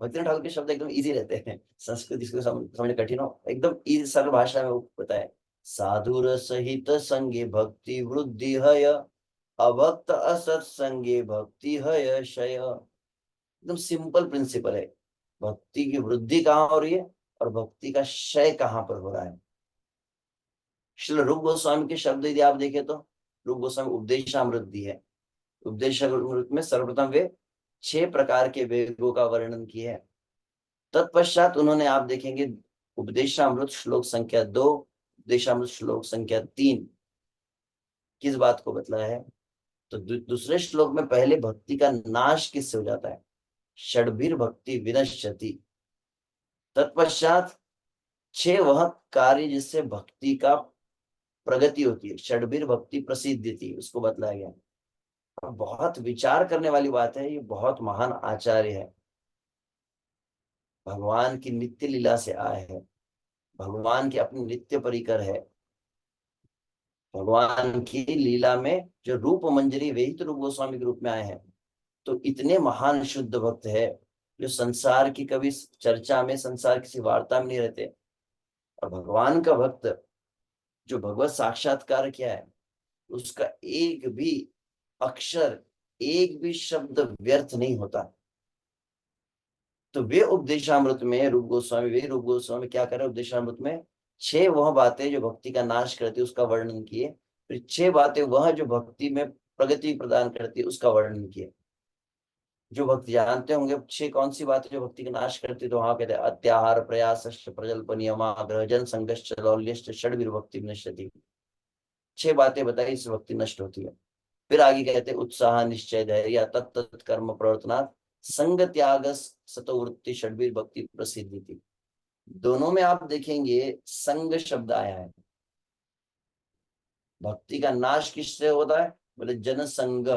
भक्ति ठाकुर के शब्द एकदम इजी रहते हैं, संस्कृत इसको समझना कठिन हो, एकदम इजी सरल भाषा में वो बताए। साधुर सहित संगे भक्ति वृद्धि है, अभक्त असत संगे भक्ति है क्षय। एकदम सिंपल प्रिंसिपल है। भक्ति की वृद्धि कहाँ हो रही है और भक्ति का क्षय कहाँ पर हो रहा है। श्री रूप गोस्वामी के शब्द यदि आप देखें तो, रूप गोस्वामी उपदेशामृत दी है। उपदेशामृत में सर्वप्रथम वे 6 प्रकार के वेगों का वर्णन किए हैं। तत्पश्चात उन्होंने, आप देखेंगे, उपदेशामृत श्लोक संख्या 2, उपदेशामृत श्लोक संख्या 3 किस बात को बतलाया है। तो दूसरे श्लोक में पहले भक्ति का नाश किससे हो जाता है, षड्भिर भक्ति विनश्यति। तत्पश्चात 6 वह कार्य जिससे भक्ति का प्रगति होती है, षड्भिर भक्ति प्रसिद्धि थी, उसको बतलाया गया। और बहुत विचार करने वाली बात है, ये बहुत महान आचार्य है, भगवान की नित्य लीला से आए हैं। भगवान की अपनी नित्य परिकर है। भगवान की लीला में जो रूप मंजरी, वही तो रूप गोस्वामी के रूप में आए हैं। तो इतने महान शुद्ध भक्त है जो संसार की कभी चर्चा में, संसार किसी वार्ता में नहीं रहते। और भगवान का भक्त जो भगवत साक्षात्कार किया है, उसका एक भी अक्षर, एक भी शब्द व्यर्थ नहीं होता। तो वे उपदेशामृत में रूप गोस्वामी, वे रूप गोस्वामी क्या कर रहे हैं उपदेशामृत में, छह वह बातें जो भक्ति का नाश करती है उसका वर्णन किए, फिर छह बातें वह जो भक्ति में प्रगति प्रदान करती है उसका वर्णन किए। जो भक्त जानते होंगे छह कौन सी बातें जो भक्ति का नाश करती है, तो वहां कहते हैं अत्याहार प्रयास प्रजल्प नियमाग्रह जन संघर्ष लौल्यश्च षड्वीर भक्ति विनश्यति। छह बातें बताई इससे भक्ति नष्ट होती है। फिर आगे कहते हैं उत्साह निश्चय धैर्य तत्त कर्म प्रवर्तनात् संग त्याग सतोवृत्ति षड्वीर भक्ति प्रसिद्धि थी। दोनों में आप देखेंगे संग शब्द आया है। भक्ति का नाश किससे होता है, बोले जन संग,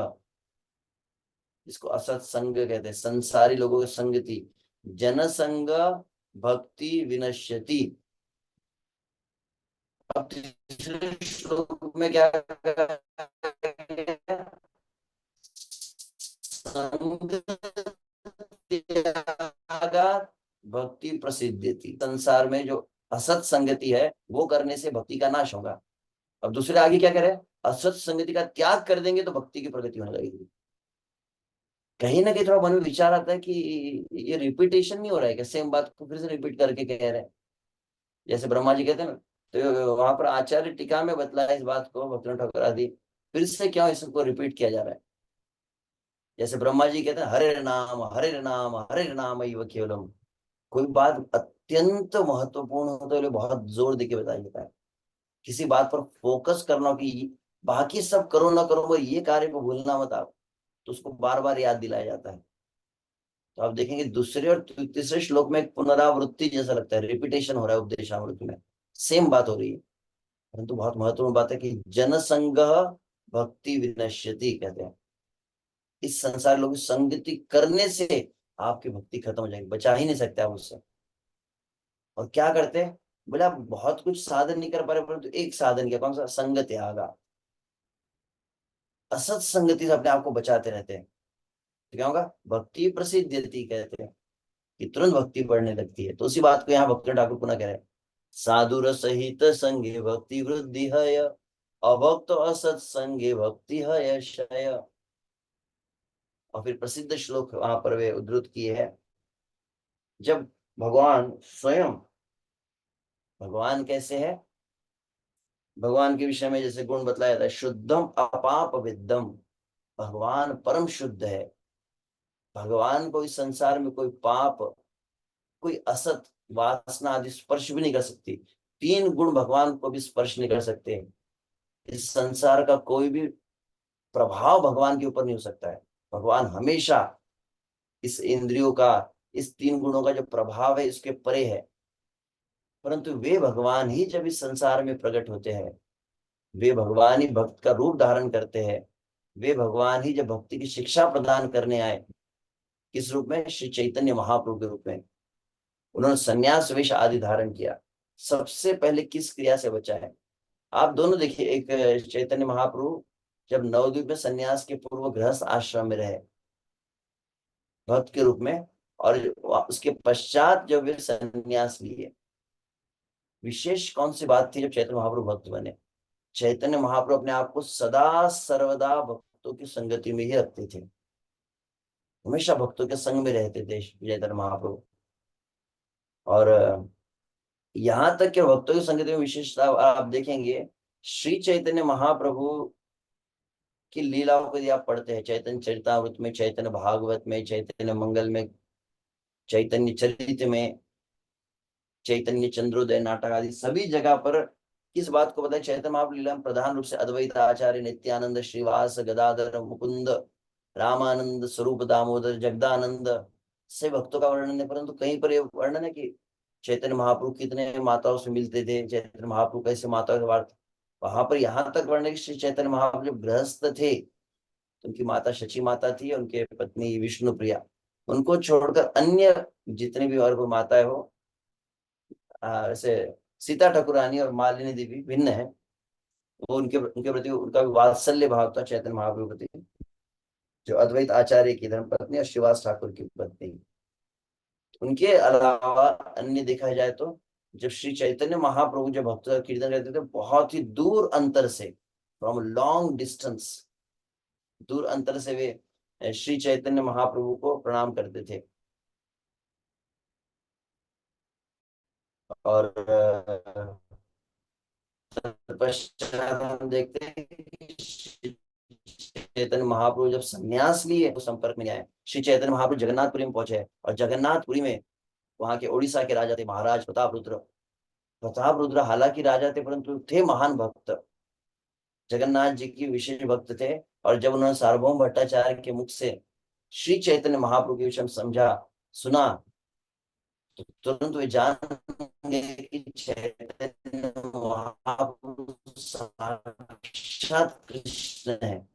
इसको असत संग कहते हैं, संसारी लोगों की संगति। जन संग भक्ति विनश्यति। अब तीसरे श्लोक में क्या संग त्यागात् भक्ति प्रसिद्धि थी। संसार में जो असत संगति है वो करने से भक्ति का नाश होगा। अब दूसरे आगे क्या करे, असत संगति का त्याग कर देंगे तो भक्ति की प्रगति होने लगेगी। कहीं ना कहीं थोड़ा मन में विचार आता है कि ये रिपीटेशन नहीं हो रहा है क्या, सेम बात को फिर से रिपीट करके कह रहे हैं। जैसे ब्रह्मा जी कहते हैं ना, तो वहां पर आचार्य टीका में बतलाया इस बात को, भक्तिनाथ ठाकुर आदि, फिर से क्यों इसको रिपीट किया जा रहा है। जैसे ब्रह्मा जी कहते हैं हरे नाम हरे नाम हरे नाम एव केवलम। कोई बात अत्यंत महत्वपूर्ण हो तो बहुत जोर देके बताया जाता है। किसी बात पर फोकस करना कि बाकी सब करो ना करो, वो ये कार्य को भूलना मत आप, तो उसको बार बार याद दिलाया जाता है। तो आप देखेंगे दूसरे और तीसरे श्लोक में एक पुनरावृत्ति जैसा लगता है, रिपीटेशन हो रहा है उपदेशामृत में, सेम बात हो रही है। परंतु बहुत महत्वपूर्ण बात है कि जनसंग भक्ति विनश्यति कहते हैं। इस संसार लोग संगति करने से आपकी भक्ति खत्म हो जाएगी, बचा ही नहीं सकते आप उससे। और क्या करते हैं, बोले आप बहुत कुछ साधन नहीं कर पा रहे, परंतु एक साधन किया, कौन सा, संग त्यागा। असत संगति से अपने आप को बचाते रहते हैं, तो क्या होगा, भक्ति प्रसिद्धि कहते हैं कि तुरंत भक्ति बढ़ने लगती है। तो उसी बात को यहाँ भक्त ठाकुर पुनः कह रहे हैं, साधुर सहित संगे भक्ति वृद्धि है, अभक्त असत संगे भक्ति है क्षय। और फिर प्रसिद्ध श्लोक वहां पर वे उद्धृत किए हैं, जब भगवान स्वयं, भगवान कैसे है, भगवान के विषय में जैसे गुण बतलाया जाता है, शुद्धम अपाप विद्धम, भगवान परम शुद्ध है। भगवान को इस संसार में कोई पाप, कोई असत वासना आदि स्पर्श भी नहीं कर सकती। तीन गुण भगवान को भी स्पर्श नहीं कर सकते। इस संसार का कोई भी प्रभाव भगवान के ऊपर नहीं हो सकता है। भगवान हमेशा इस इंद्रियों का, इस तीन गुणों का जो प्रभाव है इसके परे है। परंतु वे भगवान ही जब इस संसार में प्रकट होते हैं, वे भगवान ही भक्त का रूप धारण करते हैं। वे भगवान ही जब भक्ति की शिक्षा प्रदान करने आए, किस रूप में, श्री चैतन्य महाप्रभु के रूप में, उन्होंने संन्यास वेश आदि धारण किया। सबसे पहले किस क्रिया से बचा है, आप दोनों देखिए। एक चैतन्य महाप्रभु जब नवद्वीप में संन्यास के पूर्व गृहस्थ आश्रम में रहे भक्त के रूप में, और उसके पश्चात जब वे संन्यास लिए, विशेष कौन सी बात थी जब चैतन्य महाप्रभु भक्त बने। चैतन्य महाप्रभु अपने आप को सदा सर्वदा भक्तों की संगति में ही रखते थे, हमेशा भक्तों के संग में रहते थे चैतन्य महाप्रभु। और यहाँ तक कि भक्तों की संगति में विशेषता आप देखेंगे, श्री चैतन्य महाप्रभु की लीलाओं को यदि आप पढ़ते हैं, चैतन्य चरितामृत में, चैतन्य भागवत में, चैतन्य मंगल में, चैतन्य चरित में, चैतन्य चंद्रोदय नाटक आदि सभी जगह पर किस बात को बताया, चैतन्य महाप्रभु लीला में प्रधान रूप से अद्वैत आचार्य नित्यानंद श्रीवास गदाधर मुकुंद रामानंद स्वरूप दामोदर जगदानंद से भक्तों का वर्णन है। परंतु कहीं पर यह वर्णन है कि चैतन्य महाप्रभु कितने माताओं से मिलते थे, चैतन्य महाप्रभु कैसे माताओं के वार्ता, वहां पर यहाँ तक वर्णन है कि श्री चैतन्य महाप्रभु जब गृहस्थ थे तो उनकी माता शची माता थी, उनके पत्नी विष्णु प्रिया, उनको छोड़कर अन्य जितने भी और कोई माता है वो ऐसे सीता ठाकुरानी और मालिनी देवी भिन्न है। वो उनके उनके प्रति उनका भी वात्सल्य भाव था चैतन्य महाप्रभु के प्रति, जो अद्वैत आचार्य की धर्मपत्नी और श्रीवास ठाकुर की पत्नी। उनके अलावा अन्य देखा जाए तो जब श्री चैतन्य महाप्रभु जब भक्त का कीर्तन करते थे, बहुत ही दूर अंतर से, फ्रॉम लॉन्ग डिस्टेंस, दूर अंतर से वे श्री चैतन्य महाप्रभु को प्रणाम करते थे। और तत्पश्चात हम देखते हैं कि श्री चैतन्य महाप्रभु जब संन्यास लिए तो संपर्क में आए। श्री चैतन्य महाप्रभु जगन्नाथपुरी में पहुंचे, और जगन्नाथपुरी में वहां के उड़ीसा के राजा थे महाराज प्रताप रुद्र। प्रताप रुद्र हालांकि राजा थे परंतु थे महान भक्त, जगन्नाथ जी की विशेष भक्त थे। और जब उन्होंने सार्वभौम भट्टाचार्य के मुख से श्री चैतन्य महाप्रभु के विषय में समझा, सुना, तो तुरंत वे जान गए कि चैतन्य महाप्रभु साक्षात कृष्ण है।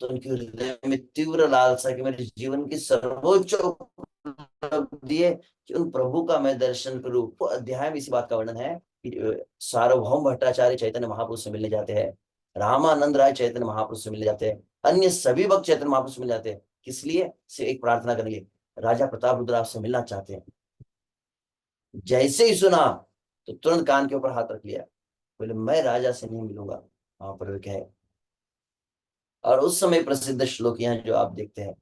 तो उनके हृदय में तीव्र लालसा कि मेरे जीवन की सर्वोच्च उपलब्धि है कि उन प्रभु का मैं दर्शन करूं। वो अध्याय में इसी बात का वर्णन है कि सार्वभौम भट्टाचार्य चैतन्य महाप्रभु से मिलने जाते हैं, रामानंद राय चैतन्य महाप्रभु से मिलने जाते हैं, अन्य सभी भक्त चैतन्य महाप्रभु से मिल जाते हैं। किस लिए? से एक प्रार्थना करने के लिए, राजा प्रताप रुद्र आपसे मिलना चाहते हैं। जैसे ही सुना तो तुरंत कान के ऊपर हाथ रख लिया, बोले मैं राजा से नहीं मिलूंगा। वहां पर कहे, और उस समय प्रसिद्ध श्लोक यहाँ जो आप देखते हैं,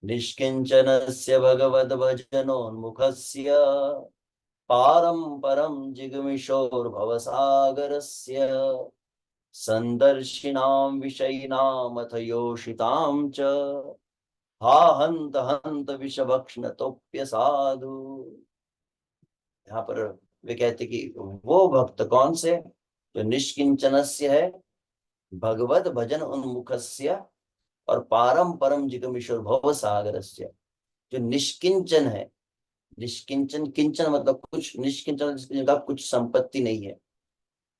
निष्किंचनस्य भगवद भजनोन्मुखस्य पारं परं जिगमिषोर्भवसागरस्य संदर्शिनां विषयिणामथ योषितां च हा हन्त हन्त विषभक्षणतोप्य साधु। यहाँ पर वे कहते कि वो भक्त कौन से, जो निष्किंचनस्य है, भगवत भजन उन्मुखस्य और पारम परम जिगमिषोर भव सागरस्य। जो निष्किंचन है, निष्किंचन, किंचन मतलब कुछ, निष्किंचन जिनका कुछ संपत्ति नहीं है,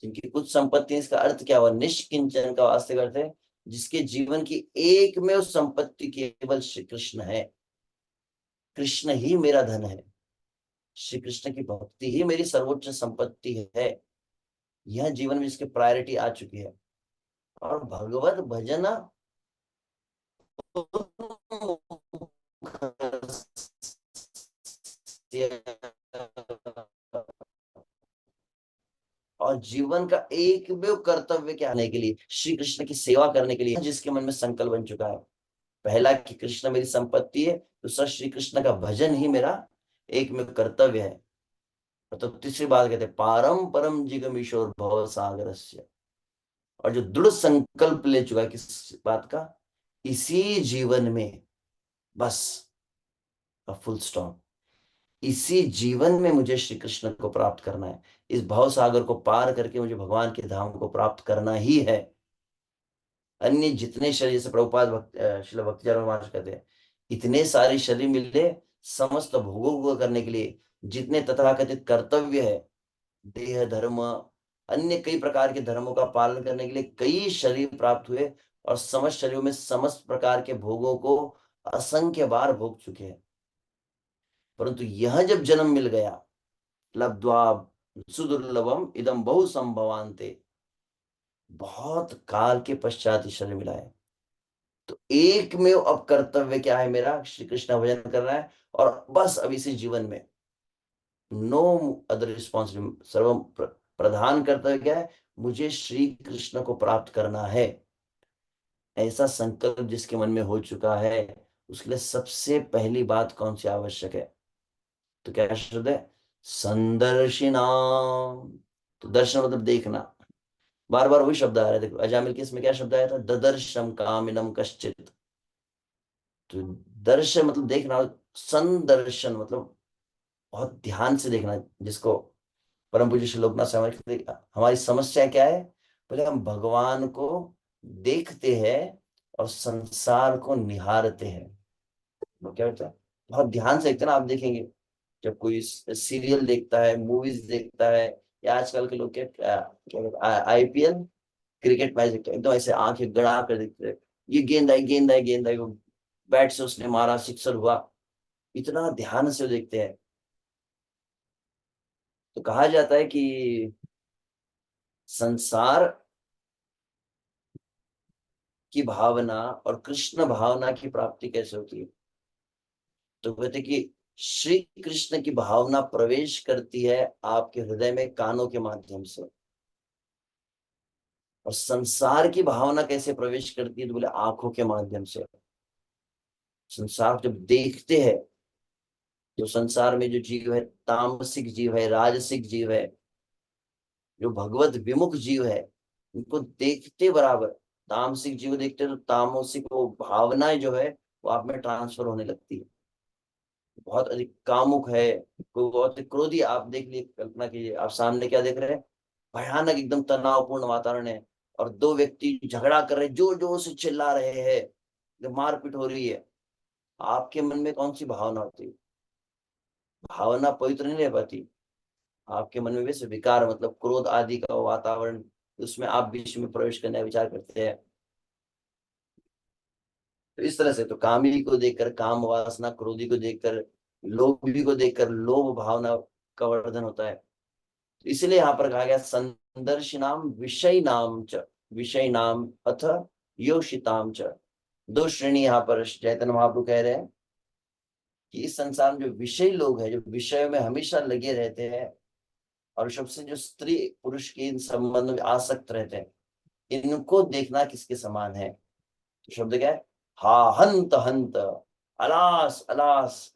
जिनकी कुछ संपत्ति, इसका अर्थ क्या हुआ? निष्किंचन का वास्तविक अर्थ है जिसके जीवन की एक में उस संपत्ति केवल श्री कृष्ण है। कृष्ण ही मेरा धन है, श्री कृष्ण की भक्ति ही मेरी सर्वोच्च संपत्ति है। यह जीवन में इसकी प्रायोरिटी आ चुकी है। और भगवत भजन और जीवन का एक भी कर्तव्य क्या आने के लिए, श्री कृष्ण की सेवा करने के लिए, जिसके मन में संकल्प बन चुका है, पहला कि कृष्ण मेरी संपत्ति है, दूसरा श्री कृष्ण का भजन ही मेरा एक में कर्तव्य है, तो तीसरी बात कहते हैं पारम परम जिगमीशोर भव सागरस्य। और जो दृढ़ संकल्प ले चुका है किस बात का, इसी जीवन में बस फुल स्टॉप, इसी जीवन में मुझे श्री कृष्ण को प्राप्त करना है, इस भव सागर को पार करके मुझे भगवान के धाम को प्राप्त करना ही है। अन्य जितने शरीर, जैसे प्रभुपाद श्रील भक्तिचरण महाराज कहते हैं, इतने सारे शरीर मिले समस्त भोगों को करने के लिए, जितने तथाकथित कर्तव्य है, देह धर्म, अन्य कई प्रकार के धर्मों का पालन करने के लिए कई शरीर प्राप्त हुए, और समस्त शरीरों में समस्त प्रकार के भोगों को असंख्य बार भोग चुके हैं। परंतु यह जब जन्म मिल गया, लब्ध्वा सुदुर्लभम इदम बहु संभवान्ते, बहुत काल के पश्चात शरीर मिला है, तो एक में अब कर्तव्य क्या है मेरा, श्री कृष्ण भजन करना है। और बस अब इसी जीवन में नो अदर रिस्पॉन्सिबिलिटी, सर्व प्रधान कर्तव्य क्या है, मुझे श्री कृष्ण को प्राप्त करना है। ऐसा संकल्प जिसके मन में हो चुका है, उसके लिए सबसे पहली बात कौन सी आवश्यक है, तो क्या शब्द है, संदर्शिनाम। तो दर्शन मतलब देखना, बार बार वही शब्द आ रहा है। देखो अजामिल के इसमें क्या शब्द आया था, ददर्शम कामिनम कश्चित। तो दर्शन मतलब देखना, संदर्शन मतलब बहुत ध्यान से देखना, जिसको परम पूज्य श्री लोकनाथ साहब, हमारी समस्या क्या है, पहले हम भगवान को देखते हैं और संसार को निहारते हैं। वो क्या होता है, बहुत ध्यान से देखते हैं ना, आप देखेंगे जब कोई सीरियल देखता है, मूवीज देखता है, या आजकल के लोग क्या आईपीएल क्रिकेट मैच देखते हैं, एकदम ऐसे आंखें गड़ा कर देखते हैं, ये गेंद आई, गेंद आई, गेंद आई, वो बैट से उसने मारा, 6 हुआ, इतना ध्यान से देखते हैं। तो कहा जाता है कि संसार की भावना और कृष्ण भावना की प्राप्ति कैसे होती है। तो कहते कि श्री कृष्ण की भावना प्रवेश करती है आपके हृदय में कानों के माध्यम से, और संसार की भावना कैसे प्रवेश करती है तो बोले आंखों के माध्यम से। संसार जब देखते हैं, जो संसार में जो जीव है, तामसिक जीव है, राजसिक जीव है, जो भगवत विमुख जीव है, उनको देखते बराबर, तामसिक जीव देखते तो तामसिक वो भावनाएं जो है वो आप में ट्रांसफर होने लगती है। बहुत अधिक कामुक है, कोई बहुत ही क्रोधी, आप देख लिए, कल्पना कीजिए आप सामने क्या देख रहे हैं, भयानक एकदम तनावपूर्ण वातावरण है, और दो व्यक्ति झगड़ा कर रहे हैं, जोर जोर से चिल्ला रहे हैं, मारपीट हो रही है। आपके मन में कौन सी भावना होती है? भावना पवित्र नहीं रह पाती। आपके मन में वैसे विकार, मतलब क्रोध आदि का वातावरण, उसमें आप बीच में प्रवेश करने का विचार करते हैं। तो इस तरह से तो कामी को देखकर काम वासना, क्रोधी को देखकर, लोभी को देखकर लोभ भावना का वर्धन होता है। तो इसलिए यहाँ पर कहा गया संदर्शिनाम विषय नाम च, विषय नाम अथ योषिताम च। दो श्रेणी यहाँ पर चैतन्य महाप्रभु कह रहे हैं कि इस संसार में जो विषय लोग हैं, जो विषयों में हमेशा लगे रहते हैं, और सबसे जो स्त्री पुरुष के इन संबंध में आसक्त रहते हैं, इनको देखना किसके समान है। तो शब्द क्या है, हा हंत हंत, अलास अलास।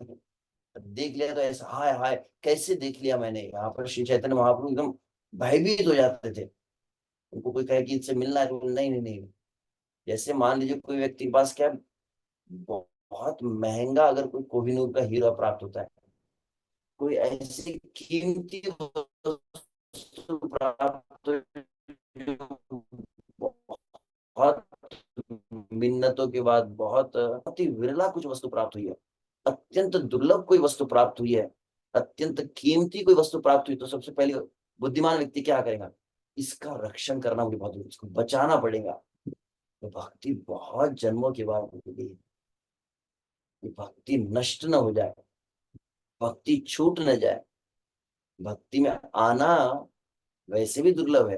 देख लिया तो ऐसा, हाय हाय कैसे देख लिया मैंने। यहाँ पर श्री चैतन्य महाप्रभु एकदम भयभीत हो जाते थे। उनको कोई कहे कि इनसे मिलना है तो नहीं नहीं नहीं। जैसे मान लीजिए कोई व्यक्ति के पास क्या है, बहुत महंगा अगर कोई कोहिनूर का हीरा प्राप्त होता है, कोई ऐसी कीमती वस्तु प्राप्त हो जो बहुत मिन्नतों के बाद, बहुत ही विरला कुछ वस्तु प्राप्त हुई है, अत्यंत दुर्लभ कोई वस्तु प्राप्त हुई है, अत्यंत कीमती कोई वस्तु प्राप्त हुई, तो सबसे पहले बुद्धिमान व्यक्ति क्या करेगा, इसका रक्षण करना मुझे बहुत जरूरी है, इसको बचाना पड़ेगा। तो भक्ति बहुत जन्मों के बाद होती है कि भक्ति नष्ट न हो जाए, भक्ति छूट न जाए। भक्ति में आना वैसे भी दुर्लभ है,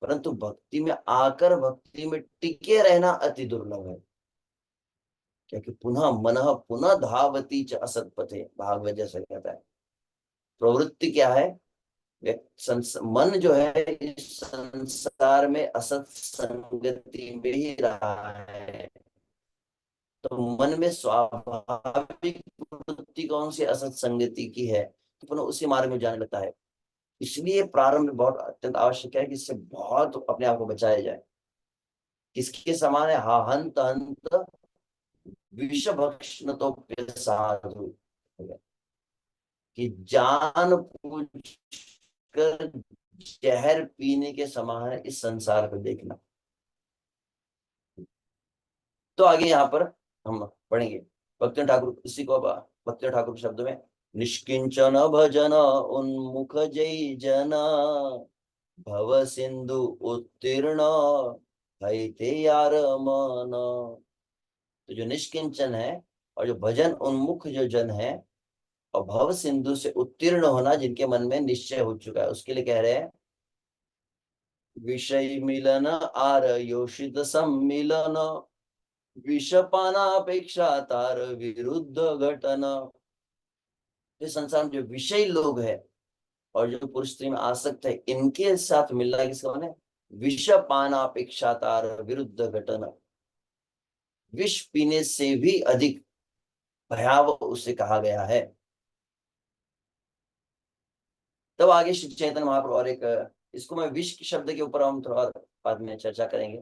परंतु भक्ति में आकर भक्ति में टिके रहना अति दुर्लभ है। क्योंकि पुनः मन पुनः धावती च असत पथे, भागवत जैसा कहता है। प्रवृत्ति क्या है, मन जो है इस संसार में असत संगति में ही रहा है। तो मन में स्वाभाविक प्रवृत्ति कौन सी असत संगति की है, तो पुनः उसी मार्ग में जाने लगता है। इसलिए प्रारंभ में बहुत अत्यंत आवश्यक है कि इससे बहुत अपने आप को बचाया जाए। किसके समान है, हा हंत हंत विष भक्षण तो साधु, कि जान पूछ कर जहर पीने के समान है इस संसार को देखना। तो आगे यहाँ पर हम पढ़ेंगे भक्ति ठाकुर, इसी को भक्ति ठाकुर के शब्द में, निष्किंचन भजन उन्मुख जय जना, भव सिंधु उत्तीर्ण हईते यार मन। तो जो निष्किंचन है और जो भजन उन्मुख जो जन है, और भव सिंधु से उत्तीर्ण होना जिनके मन में निश्चय हो चुका है, उसके लिए कह रहे हैं विषय मिलन आर योषित सम्मिलन, विषपानापेक्षा तार विरुद्ध घटना। इस संसार में जो विषय लोग हैं और जो पुरुष स्त्री में आसक्त है, इनके साथ मिलना किसका मन है, विषपानापेक्षा तार विरुद्ध घटना। विष पीने से भी अधिक भयावह उसे कहा गया है। तब आगे श्री चैतन्य महाप्रभु और एक, इसको मैं विष के शब्द के ऊपर हम थोड़ा बाद में चर्चा करेंगे।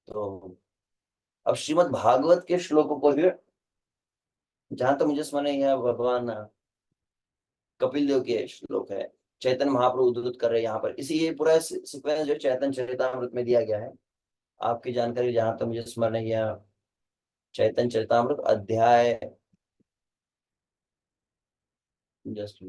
तो अब श्रीमद् भागवत के श्लोकों को भी, जहां तक मुझे स्मरण है, यह भगवान कपिल देव के श्लोक है, चैतन्य महाप्रभु उद्धृत कर रहे हैं यहाँ पर। इसी ये पूरा सीक्वेंस जो चैतन्य चरितामृत में दिया गया है। आपकी जानकारी जहां तक मुझे स्मरण है, यह चैतन्य चरितामृत अध्याय, जस्ट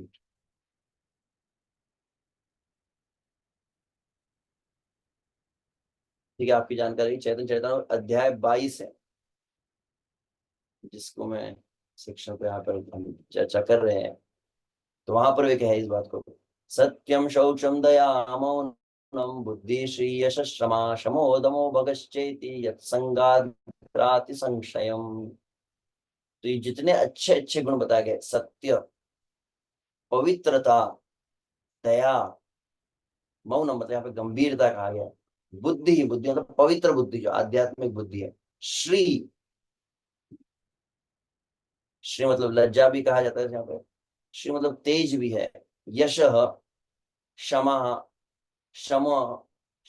ठीक है, आपकी जानकारी चैतन्य चरितामृत अध्याय 22 है, जिसको मैं शिक्षण को यहाँ पर हम चर्चा कर रहे हैं। तो वहां पर वे कहे इस बात को सत्यम शौचम दया मौनम बुद्धि श्री यश श्रमा शमो दमो भगश्चेति यत् संगात् राति संशयम। तो ये जितने अच्छे अच्छे गुण बताए गए, सत्य, पवित्रता, दया, मौन मतलब यहाँ पे गंभीरता कहा गया, बुद्धि, बुद्धि मतलब पवित्र बुद्धि जो आध्यात्मिक बुद्धि है, श्री, श्री मतलब लज्जा भी कहा जाता है यहाँ पे, श्री मतलब तेज भी है, यश, क्षमा, शम,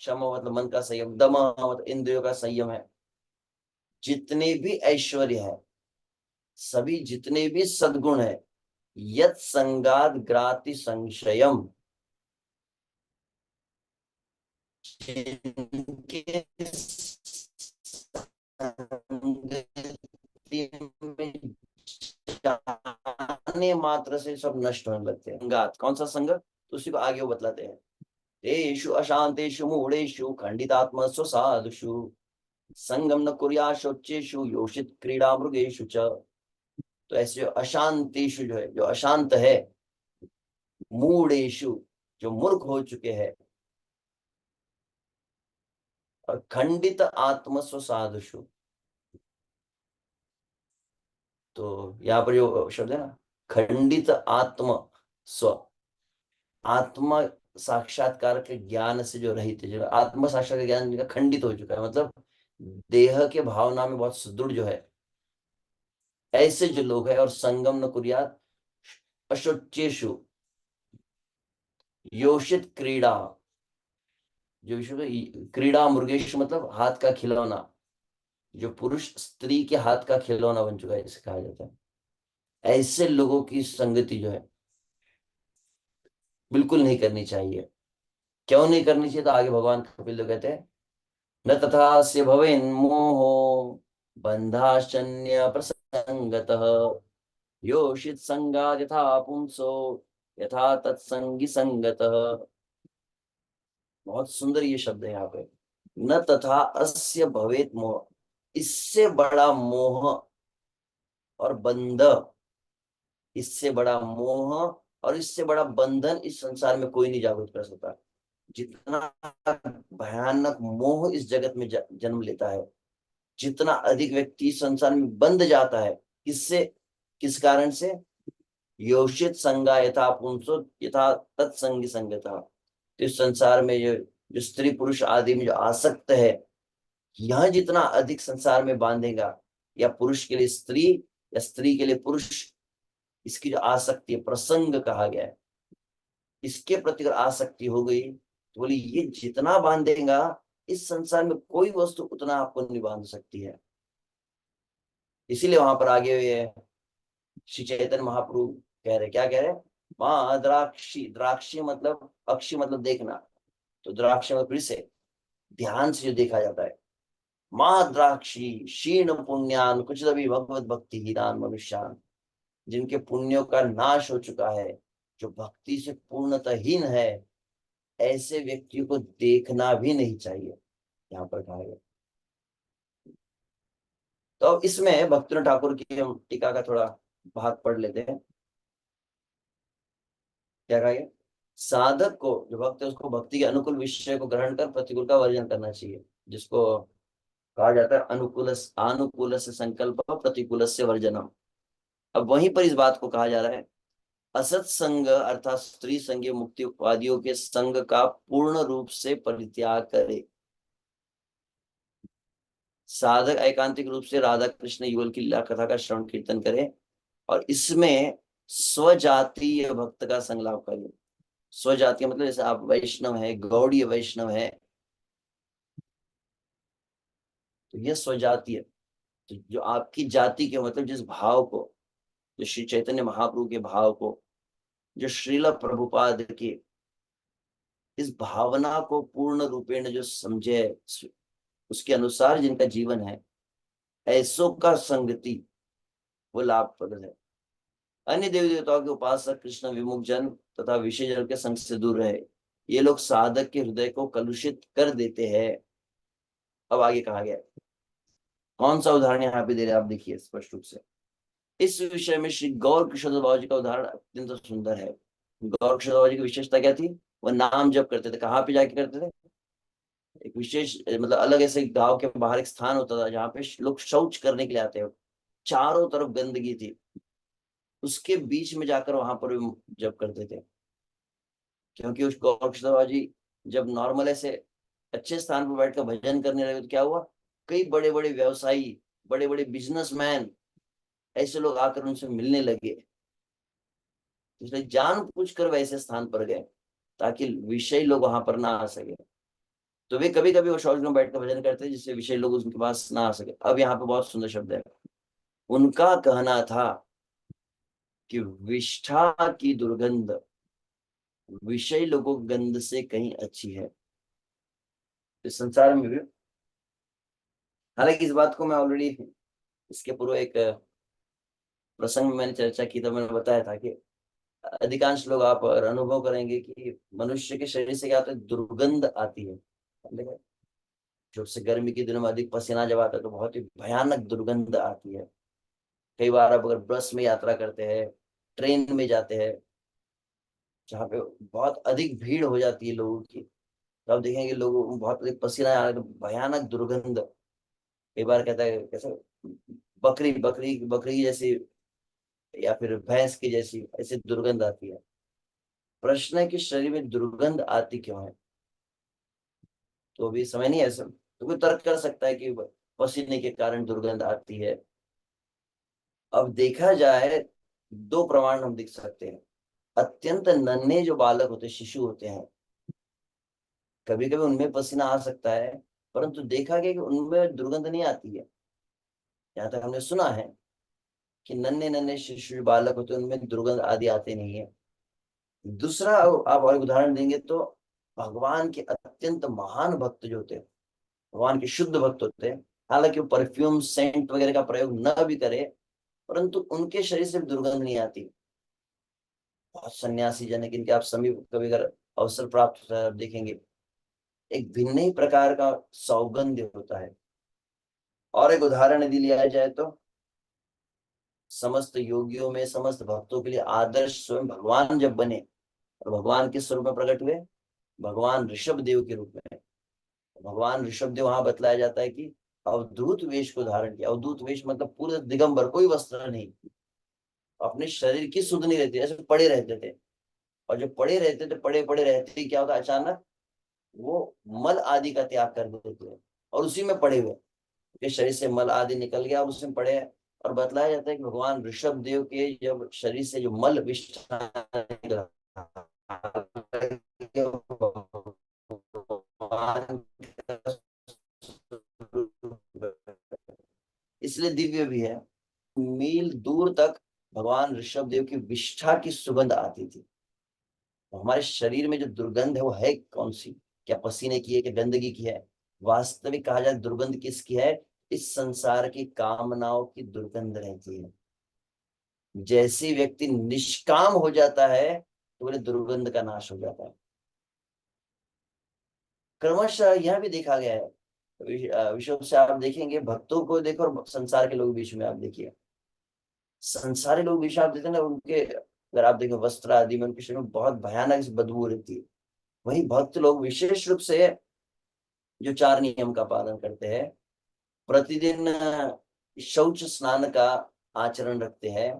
शम मतलब मन का संयम, दम मतलब इंद्रियों का संयम है, जितने भी ऐश्वर्य है, सभी जितने भी सद्गुण है, यत संगात ग्राति संशयम, जिनके जाने मात्र से सब नष्ट होने लगते हैं। संगात कौन सा संग, तो उसी को आगे वो बतलाते हैं। तेषु अशांतेषु मूढ़ेषु खंडितात्मसु साधुषु संगम न कुर्याशोच्चेषु योषित क्रीड़ा मृगेषु च। तो ऐसे जो अशांतेषु जो है, जो अशांत है, मूढ़ेषु जो मूर्ख हो चुके हैं, और खंडित आत्मस्व साधुषु, तो यहाँ पर जो शब्द है ना, खंडित आत्म स्व, आत्मा साक्षात्कार के ज्ञान से जो रहित है, जो आत्म साक्षात्कार ज्ञान जिनका खंडित हो चुका है, मतलब देह के भावना में बहुत सुदृढ़ जो है, ऐसे जो लोग हैं, और संगम न कुर्यात अशोचेशु योषित क्रीड़ा, जो विश्व में क्रीड़ा मृगेश मतलब हाथ का खिलौना, जो पुरुष स्त्री के हाथ का खिलौना बन चुका है जिसे कहा जाता है, ऐसे लोगों की संगति जो है बिल्कुल नहीं करनी चाहिए। क्यों नहीं करनी चाहिए, तो आगे भगवान कपिल देव कहते हैं, न तथा से भवेन्मोहो बंधाश्चन्य प्रसंगतः योषित संगा यथा पुंसो यथा तत्संगी संगतः। बहुत सुंदर ये शब्द है यहाँ पे, न तथा अस्य भवेत मोह, इससे बड़ा मोह और बंध, इससे बड़ा मोह और इससे बड़ा बंधन इस संसार में कोई नहीं जागृत कर सकता। जितना भयानक मोह इस जगत में जन्म लेता है, जितना अधिक व्यक्ति संसार में बंध जाता है, किससे, किस कारण से, योषित संगा यथा पुंसो यथा तत्संगी संगता। तो इस संसार में जो स्त्री पुरुष आदि में जो आसक्त है, यह जितना अधिक संसार में बांधेगा, या पुरुष के लिए स्त्री या स्त्री के लिए पुरुष, इसकी जो आसक्ति है, प्रसंग कहा गया है, इसके प्रति अगर आसक्ति हो गई तो बोली ये जितना बांधेगा, इस संसार में कोई वस्तु उतना आपको नहीं बांध सकती है। इसीलिए वहां पर आगे हुए श्री चैतन्य महाप्रभु कह रहे, क्या कह रहे, माँ द्राक्षी, द्राक्षी मतलब अक्षी मतलब देखना, तो द्राक्षी मतलब फिर से ध्यान से जो देखा जाता है, माँ द्राक्षी क्षीण पुण्यान कुछ भी भगवत भक्ति हीरान मनुष्यान, जिनके पुण्यों का नाश हो चुका है, जो भक्ति से पूर्णतः हीन है, ऐसे व्यक्तियों को देखना भी नहीं चाहिए, यहाँ पर कहा गया। तो अब इसमें भक्तिनाथ ठाकुर की हम टीका का थोड़ा भाग पढ़ लेते हैं। क्या कहा गया, साधक को, जो भक्त है उसको भक्ति के अनुकूल विषय को ग्रहण कर प्रतिकूल का वर्जन करना चाहिए, जिसको कहा जाता है अनुकूल अनुकूल से संकल्प प्रतिकूल से वर्जनम। अब वहीं पर इस बात को कहा जा रहा है, असत संग अर्थात स्त्री संग मुक्तिवादियों के संग का पूर्ण रूप से परित्याग करे, साधक एकांतिक रूप से राधा कृष्ण युगल की लीला कथा का श्रवण कीर्तन करे, और इसमें स्वजातीय भक्त का संग लाभ करे। स्वजातीय मतलब जैसे आप वैष्णव है, गौड़ीय वैष्णव है, तो यह स्वजातीय, तो जो आपकी जाति के मतलब जिस भाव को, जो श्री चैतन्य महाप्रभु के भाव को, जो श्रील प्रभुपाद के इस भावना को पूर्ण रूपेण जो समझे, उसके अनुसार जिनका जीवन है, ऐसों का संगति वो लाभप्रद है। अन्य देवी देवताओं के उपासक कृष्ण विमुख जन तथा विषय जन के संग से दूर रहे, ये लोग साधक के हृदय को कलुषित कर देते हैं। अब आगे कहा गया, कौन सा उदाहरण यहाँ पे दे रहे हैं आप देखिए स्पष्ट रूप से। इस विषय में श्री गौर किशोर बाबा जी का उदाहरण अत्यंत सुंदर है। गौरक्षोजी की विशेषता क्या थी? वो नाम जप करते थे। कहाँ पे जाके करते थे? एक विशेष मतलब अलग ऐसे गांव के बाहर एक स्थान होता था जहाँ पे लोग शौच करने के लिए आते हैं। चारों तरफ गंदगी थी, उसके बीच में जाकर वहां पर जप करते थे। क्योंकि उस गौरक्षोजी जब नॉर्मल ऐसे अच्छे स्थान पर बैठकर भजन करने लगे तो क्या हुआ, कई बड़े बड़े व्यवसायी, बड़े बड़े बिजनेसमैन, ऐसे लोग आकर उनसे मिलने लगे। इसलिए जानबूझकर वैसे स्थान पर गए ताकि विषय लोग वहां पर ना आ सके। तो वे कभी कभी वो शौच में बैठकर भजन करते जिससे विषय लोग उनके पास ना आ सके। अब यहाँ पे बहुत सुंदर शब्द है। उनका कहना था कि विष्ठा की दुर्गंध विषय लोगों की गंध से कहीं अच्छी है इस संसार में भी। हालांकि इस बात को मैं ऑलरेडी इसके पूर्व एक प्रसंग में मैंने चर्चा की, तो मैंने बताया था कि अधिकांश लोग आप और अनुभव करेंगे कि मनुष्य के शरीर से क्या होता है, दुर्गंध आती है। देखो, जब से गर्मी के दिनों में अधिक पसीना जब आता है तो बहुत ही भयानक दुर्गंध आती है। कई बार आप अगर बस में यात्रा करते हैं, ट्रेन में जाते हैं, जहाँ पे बहुत अधिक भीड़ हो जाती है लोगों की, तो आप देखेंगे लोगों को बहुत अधिक पसीना आ रहा है तो भयानक दुर्गंध। कई बार कहता है कैसे, बकरी बकरी बकरी जैसी या फिर भैंस की जैसी ऐसी दुर्गंध आती है। प्रश्न है कि शरीर में दुर्गंध आती क्यों है? तो अभी समय नहीं है ऐसा, तो कोई तर्क कर सकता है कि पसीने के कारण दुर्गंध आती है। अब देखा जाए, दो प्रमाण हम देख सकते हैं। अत्यंत नन्हे जो बालक होते हैं, शिशु होते हैं, कभी कभी उनमें पसीना आ सकता है, परंतु देखा गया कि उनमें दुर्गंध नहीं आती है। यहाँ तक हमने सुना है कि नन्हे नन्हे शिशु जो बालक होते हैं उनमें दुर्गंध आदि आते नहीं है। दूसरा, आप और एक उदाहरण देंगे तो भगवान के अत्यंत महान भक्त जो होते हैं, भगवान के शुद्ध भक्त होते हैं, हालांकि वो परफ्यूम सेंट वगैरह का प्रयोग न भी करे, परंतु उनके शरीर से दुर्गंध नहीं आती। बहुत सन्यासी जन है जिनके आप समीप कभी अगर अवसर प्राप्त होता है, आप देखेंगे एक भिन्न ही प्रकार का सौगंध होता है। और एक उदाहरण यदि लिया जाए तो समस्त योगियों में, समस्त भक्तों के लिए आदर्श स्वयं भगवान जब बने और भगवान किस स्वरूप में प्रकट हुए, भगवान ऋषभ देव के रूप में। भगवान ऋषभ देव वहां बतलाया जाता है कि अवधूत वेश को धारण किया। अवधूत वेश मतलब पूरे दिगंबर, कोई वस्त्र नहीं, अपने शरीर की सुध नहीं रहती, ऐसे पड़े रहते थे। और जो पड़े रहते थे, पड़े पड़े रहते ही क्या होता, अचानक वो मल आदि का त्याग कर देते हैं और उसी में पड़े हुए, के शरीर से मल आदि निकल गया, अब उसमें पड़े हैं। और बतलाया जाता है कि भगवान ऋषभ देव के जब शरीर से जो मल विष्ठा निकला, इसलिए दिव्य भी है। मील दूर तक भगवान ऋषभ देव की विष्ठा की सुगंध आती थी। तो हमारे शरीर में जो दुर्गंध है वो है कौन सी? क्या पसीने की है, क्या गंदगी की है? वास्तविक कहा जाए दुर्गंध किसकी है? इस संसार की कामनाओं की दुर्गंध रहती है। जैसे व्यक्ति निष्काम हो जाता है तो बोले दुर्गंध का नाश हो जाता है। क्रमशः यह भी देखा गया है, विश्व से आप देखेंगे, भक्तों को देखो और संसार के लोग बीच में आप देखिए। संसारी लोग बीच में आप देखें ना, उनके अगर आप देखें वस्त्र आदि में उनके शरीर में बहुत भयानक सी बदबू रहती है। वही भक्त लोग विशेष रूप से जो चार नियम का पालन करते हैं, प्रतिदिन शौच स्नान का आचरण रखते हैं,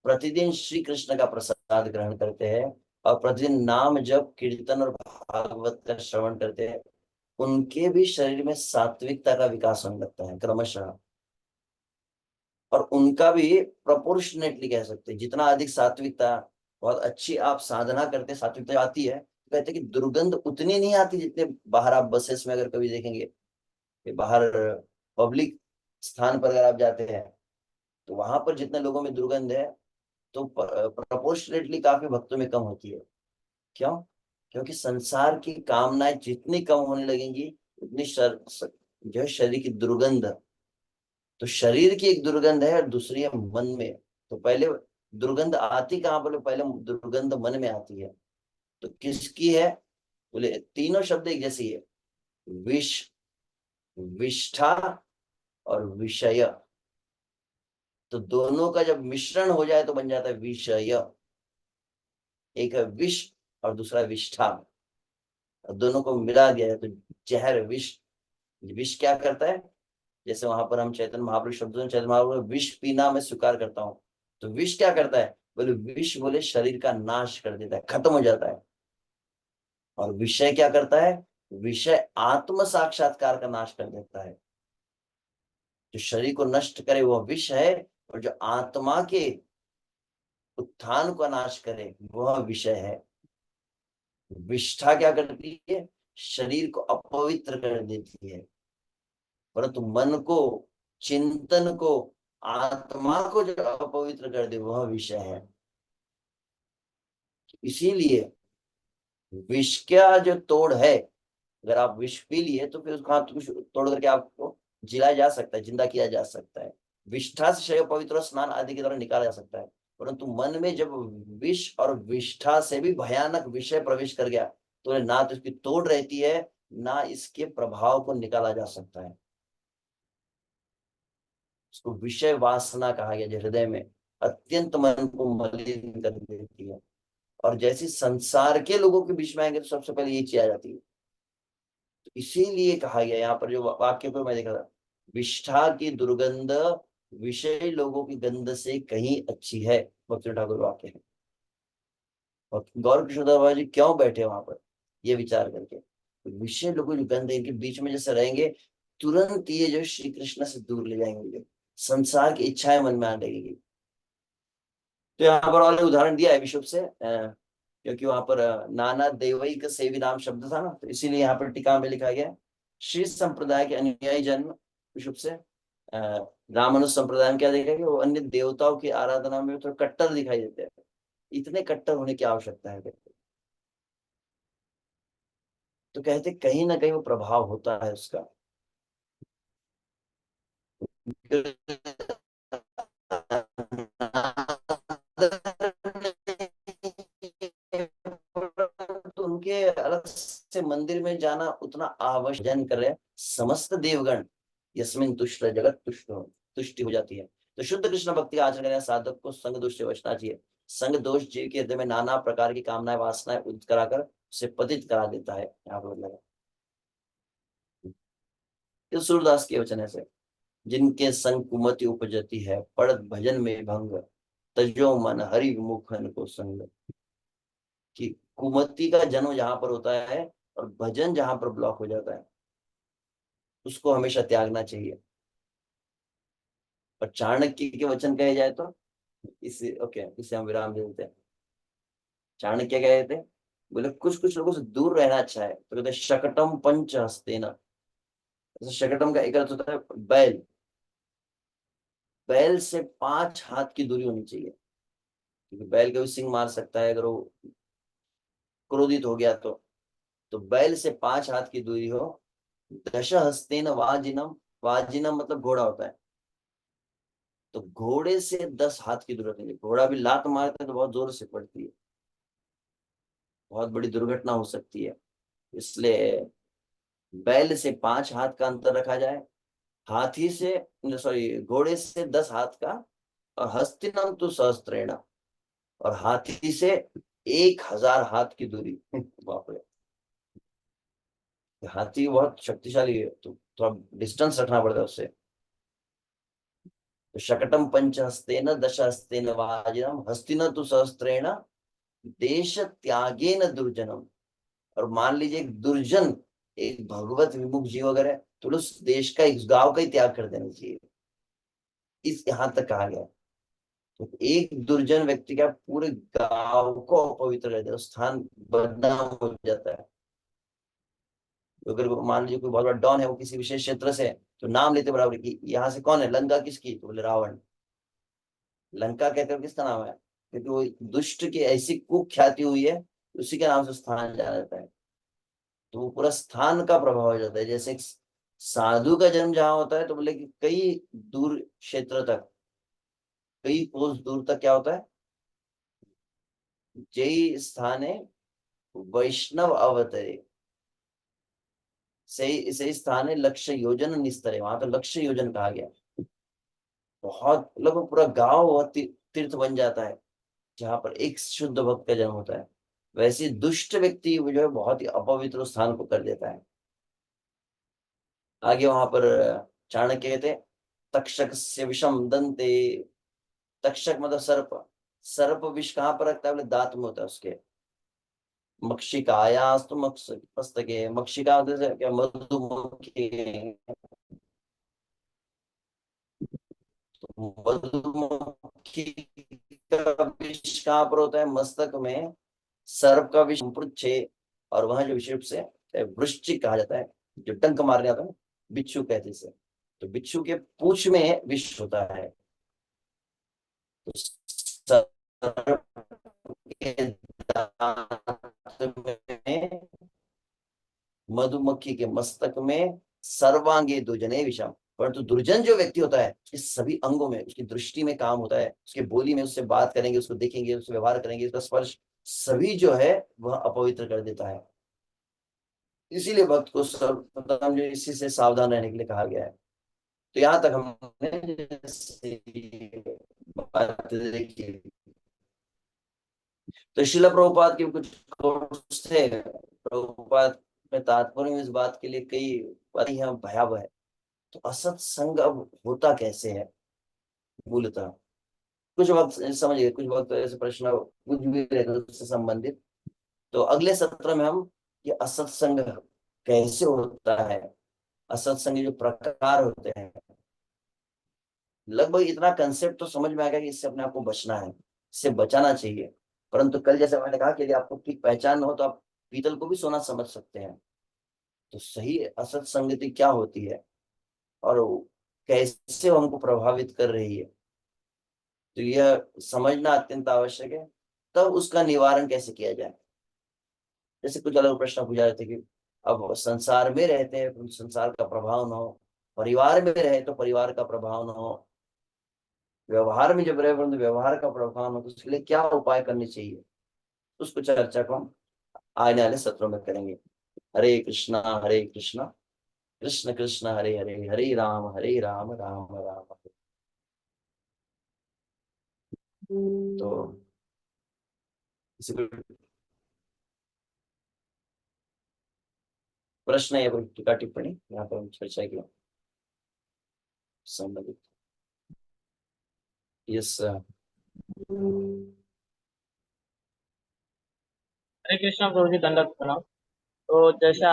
प्रतिदिन श्री कृष्ण का प्रसाद ग्रहण करते हैं, और प्रतिदिन नाम जप कीर्तन और भागवत का श्रवण करते हैं, उनके भी शरीर में सात्विकता का विकास होने लगता है क्रमशः। और उनका भी प्रोपोर्शनेटली कह सकते हैं, जितना अधिक सात्विकता, बहुत अच्छी आप साधना करते हैं, सात्विकता आती है, तो कहते हैं कि दुर्गंध उतनी नहीं आती जितने बाहर आप बसेस में अगर कभी देखेंगे कि बाहर पब्लिक स्थान पर अगर आप जाते हैं तो वहां पर जितने लोगों में दुर्गंध है, तो प्रोपोर्शनेटली काफी भक्तों में कम होती है। क्यों? क्योंकि संसार की कामनाएं जितनी कम होने लगेंगी उतनी जो है शरीर की दुर्गंध, तो शरीर की एक दुर्गंध है और दूसरी है मन में। तो पहले दुर्गंध आती कहाँ पर? पहले दुर्गंध मन में आती है। तो किसकी है? बोले तीनों शब्द एक जैसी है, विष, विष्ठा और विषय। तो दोनों का जब मिश्रण हो जाए तो बन जाता है विषय। एक है विष और दूसरा विष्ठा, दोनों को मिला दिया है तो जहर विष। विष क्या करता है, जैसे वहां पर हम चैतन्य महाप्रभु शब्द चैतन्य महाप्रभु विष पीना मैं स्वीकार करता हूँ, तो विष क्या करता है, बोले विष बोले शरीर का नाश कर देता है, खत्म हो जाता है। और विषय क्या करता है, विषय आत्म साक्षात्कार का नाश कर देता है। जो शरीर को नष्ट करे वह विष है, और जो आत्मा के उत्थान का नाश करे वह विषय है। विष्ठा क्या करती है, शरीर को अपवित्र कर देती है, परंतु मन को, चिंतन को, आत्मा को जो अपवित्र कर दे वह विषय है। इसीलिए विष का जो तोड़ है, अगर आप विष पी लिए तो फिर उसको हाथ कुछ तोड़ करके आपको जिलाया जा सकता है, जिंदा किया जा सकता है। विष्ठा से शरीर पवित्र स्नान आदि के द्वारा निकाला जा सकता है, परंतु मन में जब विष और विष्ठा से भी भयानक विषय प्रवेश कर गया तो ना तो इसकी तोड़ रहती है, ना इसके प्रभाव को निकाला जा सकता है। उसको विषय वासना कहा गया, जो हृदय में अत्यंत मन को मलिन कर देती है। और जैसे संसार के लोगों के बीच में आएंगे तो सबसे पहले ये चीज आ जाती है। तो इसीलिए कहा गया यहाँ पर, जो वाक्य को मैं देखा था, विष्ठा की दुर्गंध विषय लोगों की गंध से कहीं अच्छी है, भक्ति ठाकुर वाक्य है। और गौर किशोर बाबा जी क्यों बैठे वहां पर, ये विचार करके, तो विषय लोगों की गंध इनके बीच में जैसे रहेंगे, तुरंत ये जो श्री कृष्ण से दूर ले जाएंगे, संसार की इच्छाएं मन में आने लगेगी। तो यहाँ पर और उदाहरण दिया है विशुभ से, क्योंकि वहां पर नाना देवई का सेवी नाम शब्द था ना, तो इसीलिए यहाँ पर टीका में लिखा गया श्री संप्रदाय के अनुयायी जन विशुभ से रामानुज संप्रदाय में क्या देखा कि वो अन्य देवताओं की आराधना में थोड़ा कट्टर दिखाई देते हैं। इतने कट्टर होने की आवश्यकता है कहते, तो कहते कहीं ना कहीं वो प्रभाव होता है उसका। तो उनके अलग से मंदिर में जाना उतना आवश्यक, भजन कर रहे हैं समस्त देवगण, यस्मिन तुष्ट जगत तुष्ट हो, तुष्टि हो जाती है। तो शुद्ध कृष्ण भक्ति का आचरण करने साधक को संग दोष से बचना चाहिए। संग दोष जीव के हृदय में नाना प्रकार की कामनाएं वासनाएं उदित कराकर उसे पतित करा देता है। यहाँ पर लगा ये सूरदास के वचन ऐसे, जिनके संग कुमति उपजती है, पड़त भजन में भंग, तजो मन हरि मुखन को संग। कि कुमति का जन्म जहां पर होता है और भजन जहां पर ब्लॉक हो जाता है, उसको हमेशा त्यागना चाहिए। और चाणक्य के वचन कहे जाए तो इसे ओके, इसे हम विराम दे देते हैं। चाणक्य कहे थे, बोले कुछ कुछ लोगों से दूर रहना अच्छा है, तो कहते शकटम पंच हस्तेना। जैसे शकटम का एक अर्थ होता है बैल, बैल से 5 हाथ की दूरी होनी चाहिए, क्योंकि बैल कभी सिंग मार सकता है अगर वो क्रोधित हो गया तो बैल से 5 हाथ की दूरी हो। दश हस्तेन वाजिनम, वाजिनम मतलब घोड़ा होता है, तो घोड़े से 10 हाथ की जरूरत नहीं है। घोड़ा भी लात मारता है तो बहुत जोर से पड़ती है, बहुत बड़ी दुर्घटना हो सकती है। इसलिए बैल से 5 हाथ का अंतर रखा जाए, हाथी से, सॉरी घोड़े से 10 हाथ का, और हस्तिनम तो सहस्त्रेण, और हाथी से 1000 हाथ की दूरी। बाप रे, हाथी बहुत शक्तिशाली है, तो थोड़ा डिस्टेंस रखना पड़ता है उससे। तो शकटम पंच हस्तेन दश हस्तेन वाजिनम हस्तिन तो सहस्त्रेण देश त्यागेन दुर्जनम। और मान लीजिए एक दुर्जन, एक भगवत विमुख जीव अगर है, तो उस देश का, एक गांव का ही त्याग कर देना चाहिए, इस यहां तक कहा गया। तो एक दुर्जन व्यक्ति का पूरे गांव को अपवित्र कर देता, स्थान बदनाम हो जाता है। तो अगर मान लीजिए कोई बहुत बड़ा डॉन है, वो किसी विशेष क्षेत्र से है, तो नाम लेते बराबर की यहाँ से कौन है, लंका किसकी, तो बोले रावण। लंका कहकर किसका नाम है, क्योंकि वो दुष्ट की ऐसी कुख्याति हुई है, उसी के नाम से स्थान जाना जाता है। तो वो पूरा स्थान का प्रभाव हो जाता है। जैसे एक साधु का जन्म जहां होता है, तो बोले कि कई दूर क्षेत्र तक, कई कोस दूर तक क्या होता है, जय स्थाने वैष्णव अवतरे, सही सही स्थान है लक्ष्य योजन निस्तरे, वहां तो लक्ष्य योजन कहा गया। बहुत लोग, पूरा गांव तीर्थ बन जाता है। जहाँ पर एक शुद्ध भक्त का जन्म होता है, वैसे ही दुष्ट व्यक्ति जो है बहुत ही अपवित्र स्थान को कर देता है। आगे वहां पर चाणक्य कहते हैं, तक्षक से विषम दंते। तक्षक मतलब सर्प। सर्प विष कहाँ पर रखता है? बोले दांत में होता है उसके। मक्षिकायास्तु मस्तके। मक्षिका मतलब क्या? मधुमक्खी। मधुमक्खी का विष कहाँ पर होता है? मस्तक में। सर्प का विष पुच्छे। और वहां जो विशेष से वृश्चिक कहा जाता है, जो डंक मारने आता है, बिच्छू कहते हैं इसे। तो बिच्छू के पूंछ में विष होता है। तो सर्प के दांत में, मधुमक्खी के मस्तक में, सर्वांगे दुर्जने विषम। परंतु दुर्जन जो व्यक्ति होता है, उसके सभी अंगों में, उसकी दृष्टि में काम होता है, उसके बोली में, उससे बात करेंगे, उसको देखेंगे, उससे व्यवहार करेंगे, उसका स्पर्श सभी जो है वह अपवित्र कर देता है। इसीलिए भक्त को सर्वप्रथम जो इसी से सावधान रहने के लिए कहा गया है। तो यहाँ तक हमने जैसे बात देखी। तो शिला प्रभुपाद के कुछ कोट्स थे। प्रभुपाद में तात्पर्य में इस बात के लिए कई बातें यहाँ भयावह है। तो असत संग अब होता कैसे है मूलतः? कुछ वक्त समझिए, कुछ वक्त ऐसे प्रश्न कुछ भी रहता है उससे संबंधित। तो अगले सत्र में हम ये असत संग कैसे होता है, असत संग के जो प्रकार होते हैं, लगभग इतना कंसेप्ट तो समझ में आएगा कि इससे अपने आप को बचना है, इससे बचाना चाहिए। परंतु कल जैसे मैंने कहा कि यदि आपको ठीक पहचान न हो तो आप पीतल को भी सोना समझ सकते हैं। तो सही असत संगति क्या होती है और वो कैसे वो हमको प्रभावित कर रही है, तो यह समझना अत्यंत आवश्यक है। तब उसका निवारण कैसे किया जाए। जैसे कुछ अलग प्रश्न पूछा जाते कि अब संसार में रहते हैं तो संसार का प्रभाव न हो, परिवार में रहे तो परिवार का प्रभाव न हो, व्यवहार में जब रहे परंतु व्यवहार का प्रभाव न हो, तो उसके लिए क्या उपाय करने चाहिए। उसको चर्चा को हम आने वाले सत्रों में करेंगे। हरे कृष्णा हरे कृष्णा, कृष्ण कृष्ण हरे हरे, हरे राम राम राम हरे। तो किसी को प्रश्न या कोई टीका टिप्पणी यहाँ पर हम चर्चा की संबंधित। यस। हरे कृष्णा प्रभु जी, दंडवत प्रणाम। तो जैसा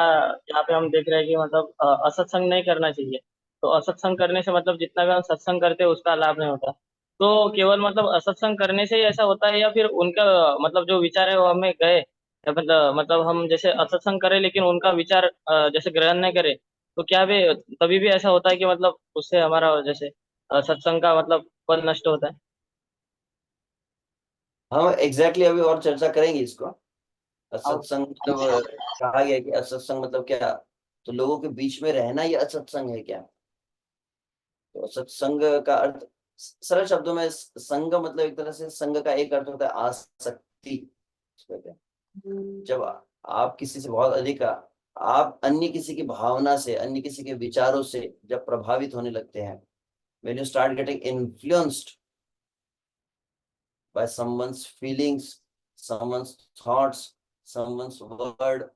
यहाँ पे हम देख रहे हैं कि मतलब असत्संग नहीं करना चाहिए। तो असत्संग करने से मतलब जितना भी हम सत्संग करते हैं उसका लाभ नहीं होता। तो केवल मतलब असत्संग करने से ही ऐसा होता है या फिर उनका मतलब जो विचार है वो हमें गए, या मतलब हम जैसे असत्संग करें लेकिन उनका विचार जैसे ग्रहण नहीं करें, तो क्या भी तभी भी ऐसा होता है कि मतलब उससे हमारा जैसे सत्संग का मतलब फल नष्ट होता है। हम एग्जैक्टली अभी और चर्चा करेंगे इसको। अब असत्संग मतलब कहा गया कि असत्संग मतलब क्या, तो लोगों के बीच में रहना ये असत्संग है क्या? तो सत्संग का अर्थ सरल शब्दों में, संग मतलब एक तरह से संग का एक अर्थ होता है आसक्ति। उसको कहते हैं जब आप किसी से बहुत अधिक आप अन्य किसी की भावना से, अन्य किसी के विचारों से जब प्रभावित होने लगते हैं, when you start getting influenced by someone's feelings, someone's thoughts, someone's word,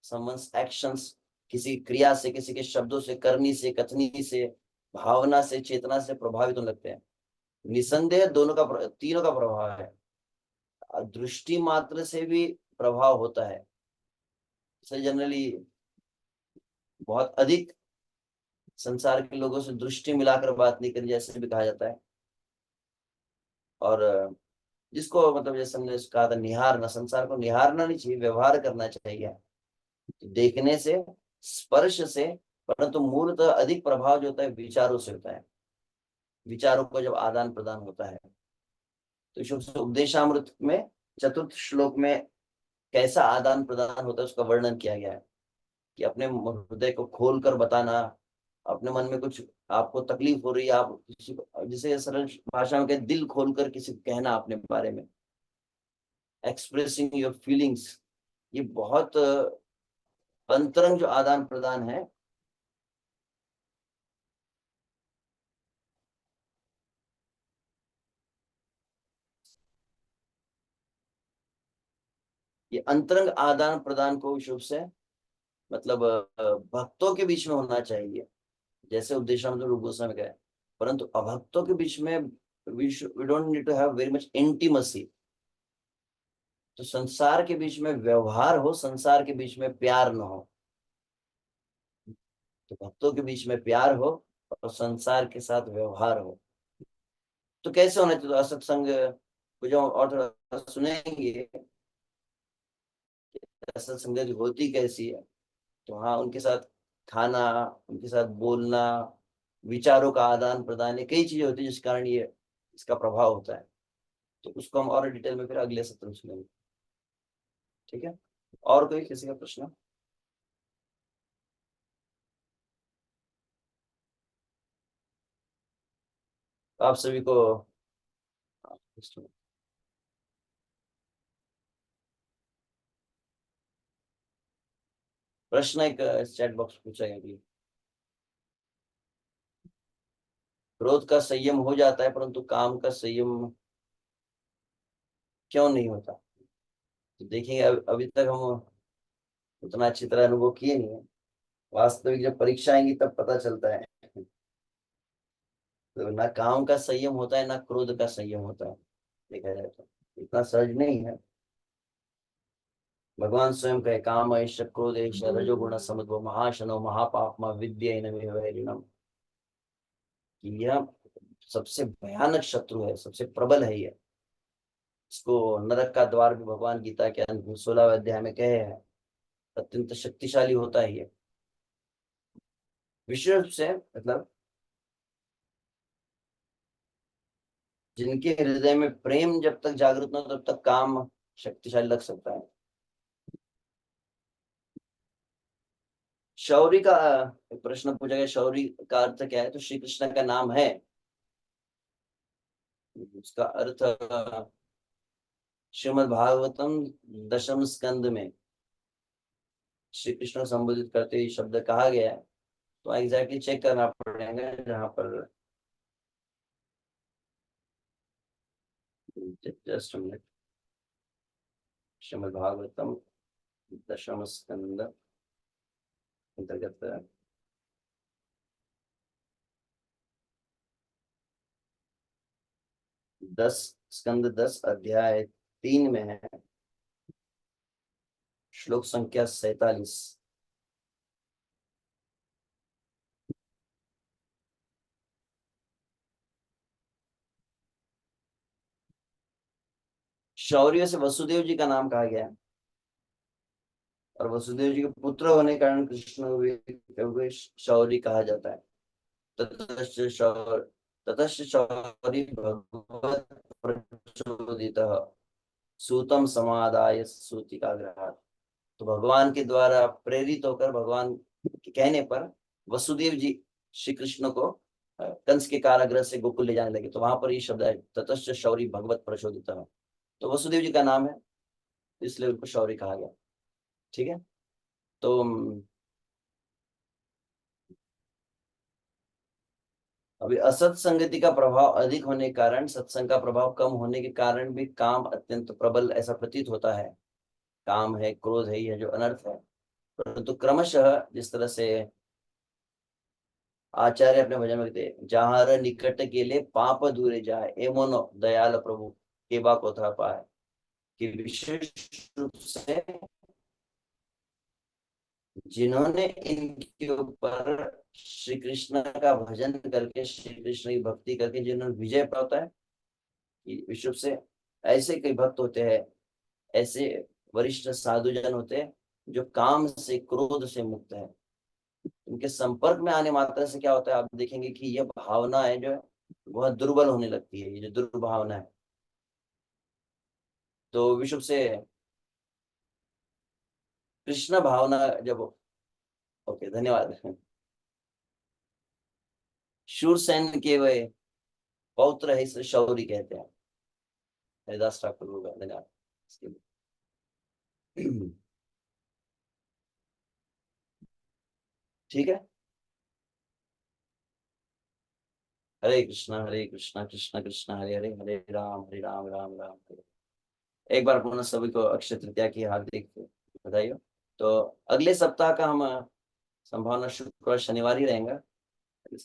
someone's actions, किसी क्रिया से, किसी के शब्दों से, करनी से, कथनी से, भावना से, चेतना से प्रभावित होने लगते हैं। निसंदेह दोनों का तीनों का प्रभाव है। दृष्टि मात्र से भी प्रभाव होता है। जनरली बहुत अधिक संसार के लोगों से दृष्टि मिलाकर बात नहीं करी, जैसे भी कहा जाता है। और जिसको मतलब जैसे हमने कहा था निहारना, संसार को निहारना नहीं चाहिए, व्यवहार करना चाहिए। तो देखने से, स्पर्श से, परंतु मूलतः अधिक प्रभाव जो होता है विचारों से होता है। विचारों को जब आदान प्रदान होता है, तो शुभ उपदेशामृत में चतुर्थ श्लोक में कैसा आदान प्रदान होता है उसका वर्णन किया गया है कि अपने हृदय को खोल कर बताना, अपने मन में कुछ आपको तकलीफ हो रही है, आप किसी को, जिसे सरल भाषा में दिल खोलकर किसी को कहना अपने बारे में, एक्सप्रेसिंग योर फीलिंग्स। ये बहुत अंतरंग जो आदान प्रदान है। ये अंतरंग आदान प्रदान को विशुद्ध से मतलब भक्तों के बीच में होना चाहिए, जैसे उपदेशामृत रूप गोस्वामी में कहा है। परंतु अभक्तों के बीच में we don't need to have very much intimacy. तो संसार के बीच में व्यवहार हो, संसार के बीच में प्यार न हो। तो भक्तों के बीच में प्यार हो और संसार के साथ व्यवहार हो। तो कैसे होना चाहिए? तो असत्संग को जो और थोड़ा सुनेंगे, असल संगत होती कैसी है। तो हाँ, उनके साथ खाना, उनके साथ बोलना, विचारों का आदान प्रदान, ये कई चीजें होती है जिस कारण ये इसका प्रभाव होता है। तो उसको हम और डिटेल में फिर अगले सत्र में सुनेंगे। ठीक है, और कोई किसी का प्रश्न? आप सभी को प्रश्न एक चैट बॉक्स पूछा गया कि क्रोध का संयम हो जाता है परंतु काम का संयम क्यों नहीं होता? तो देखेंगे, अभी तक हम उतना अच्छी तरह अनुभव किए नहीं है। वास्तविक जब परीक्षा आएंगी तब पता चलता है। तो ना काम का संयम होता है, ना क्रोध का संयम होता है, देखा जाए तो इतना सहज नहीं है। भगवान स्वयं कहे, काम ऐश क्रोध ऐश रजोगुण समुद्भव महाशनो महापापमा विद्येनम, कि यह सबसे भयानक शत्रु है, सबसे प्रबल है ये। इसको नरक का द्वार भी भगवान गीता के अंत में 16वें अध्याय में कहे हैं। अत्यंत शक्तिशाली होता है ये। विशेष रूप से मतलब जिनके हृदय में प्रेम जब तक जागृत न हो तब तक काम शक्तिशाली लग सकता है। शौरी का एक प्रश्न पूछा गया, शौरी का अर्थ क्या है? तो श्री कृष्ण का नाम है। उसका अर्थ श्रीमद् भागवतम दशम स्कंद में श्री कृष्ण को संबोधित करते ही शब्द कहा गया है। तो एग्जैक्टली चेक करना पड़ेगा जहाँ पर। Just minute. श्रीमद् भागवतम दशम स्कंद अंतर्गत 10 स्कंद 10 अध्याय 3 में है, श्लोक संख्या 47। शौर्य से वसुदेव जी का नाम कहा गया है। और वसुदेव जी के पुत्र होने के कारण कृष्ण को भी शौरी कहा जाता है। ततश्च शौर ततश्च शौरी भगवत प्रचोदितः सूतम समादाय सूतिकाग्रहात्। तो भगवान के द्वारा प्रेरित होकर भगवान के कहने पर वसुदेव जी श्री कृष्ण को कंस के कारागृह से गोकुल ले जाने लगे। तो वहां पर ये शब्द है, ततश्च शौरी भगवत प्रचोदितः। तो वसुदेव जी का नाम है, इसलिए उनको शौरी कहा गया। ठीक है। तो अभी असत संगति का प्रभाव अधिक होने के कारण, सत्संग का प्रभाव कम होने के कारण भी काम अत्यंत प्रबल ऐसा प्रतीत होता है। काम है, क्रोध है, यह जो अनर्थ है। परंतु क्रमशः जिस तरह से आचार्य अपने भजन में कहते हैं, जहां निकट के लिए पाप दूरे जाए एमोनो दयाल प्रभु के बा को था पाए, कि विशेष रूप से जिन्होंने इनके ऊपर श्री कृष्ण का भजन करके, श्री कृष्ण की भक्ति करके जिन्होंने विजय प्राप्त है, कि विश्व से ऐसे कई भक्त होते हैं, ऐसे वरिष्ठ साधुजन होते हैं जो काम से क्रोध से मुक्त है। उनके संपर्क में आने मात्र से क्या होता है, आप देखेंगे कि यह भावना है जो है वह दुर्बल होने लगती है, ये जो दुर्भावना है। तो विश्व से कृष्ण भावना जब, ओके धन्यवाद। शूरसेन के वे पौत्र है, इसे शौरी कहते हैं। हरिदास ठाकुर होगा, धन्यवाद इसके लिए। ठीक है। हरे कृष्णा कृष्ण कृष्ण हरे हरे, हरे राम राम राम हरे। एक बार पुनः सभी को अक्षय तृतीया की हार्दिक बधाई हो। तो अगले सप्ताह का हम संभावना शुक्र और शनिवार ही रहेगा।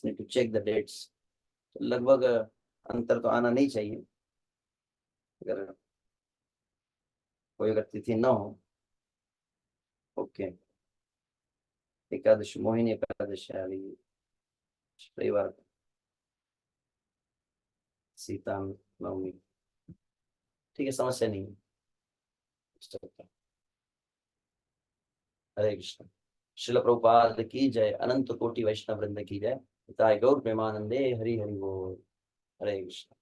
Need to check the dates. तो लगभग अंतर तो आना नहीं चाहिए, अगर कोई अगर तिथि न हो। ओके, एकादशी, मोहिनी एकादशी आ रही है रविवार, सीता नवमी। ठीक है, समस्या नहीं है। हरे कृष्ण। शिल प्रभुपाद की जय, अनंत कोटि वैष्णव वृंद की जय। हिताय गौर प्रेमानंदे, हरि हरि बोल। हरे कृष्ण।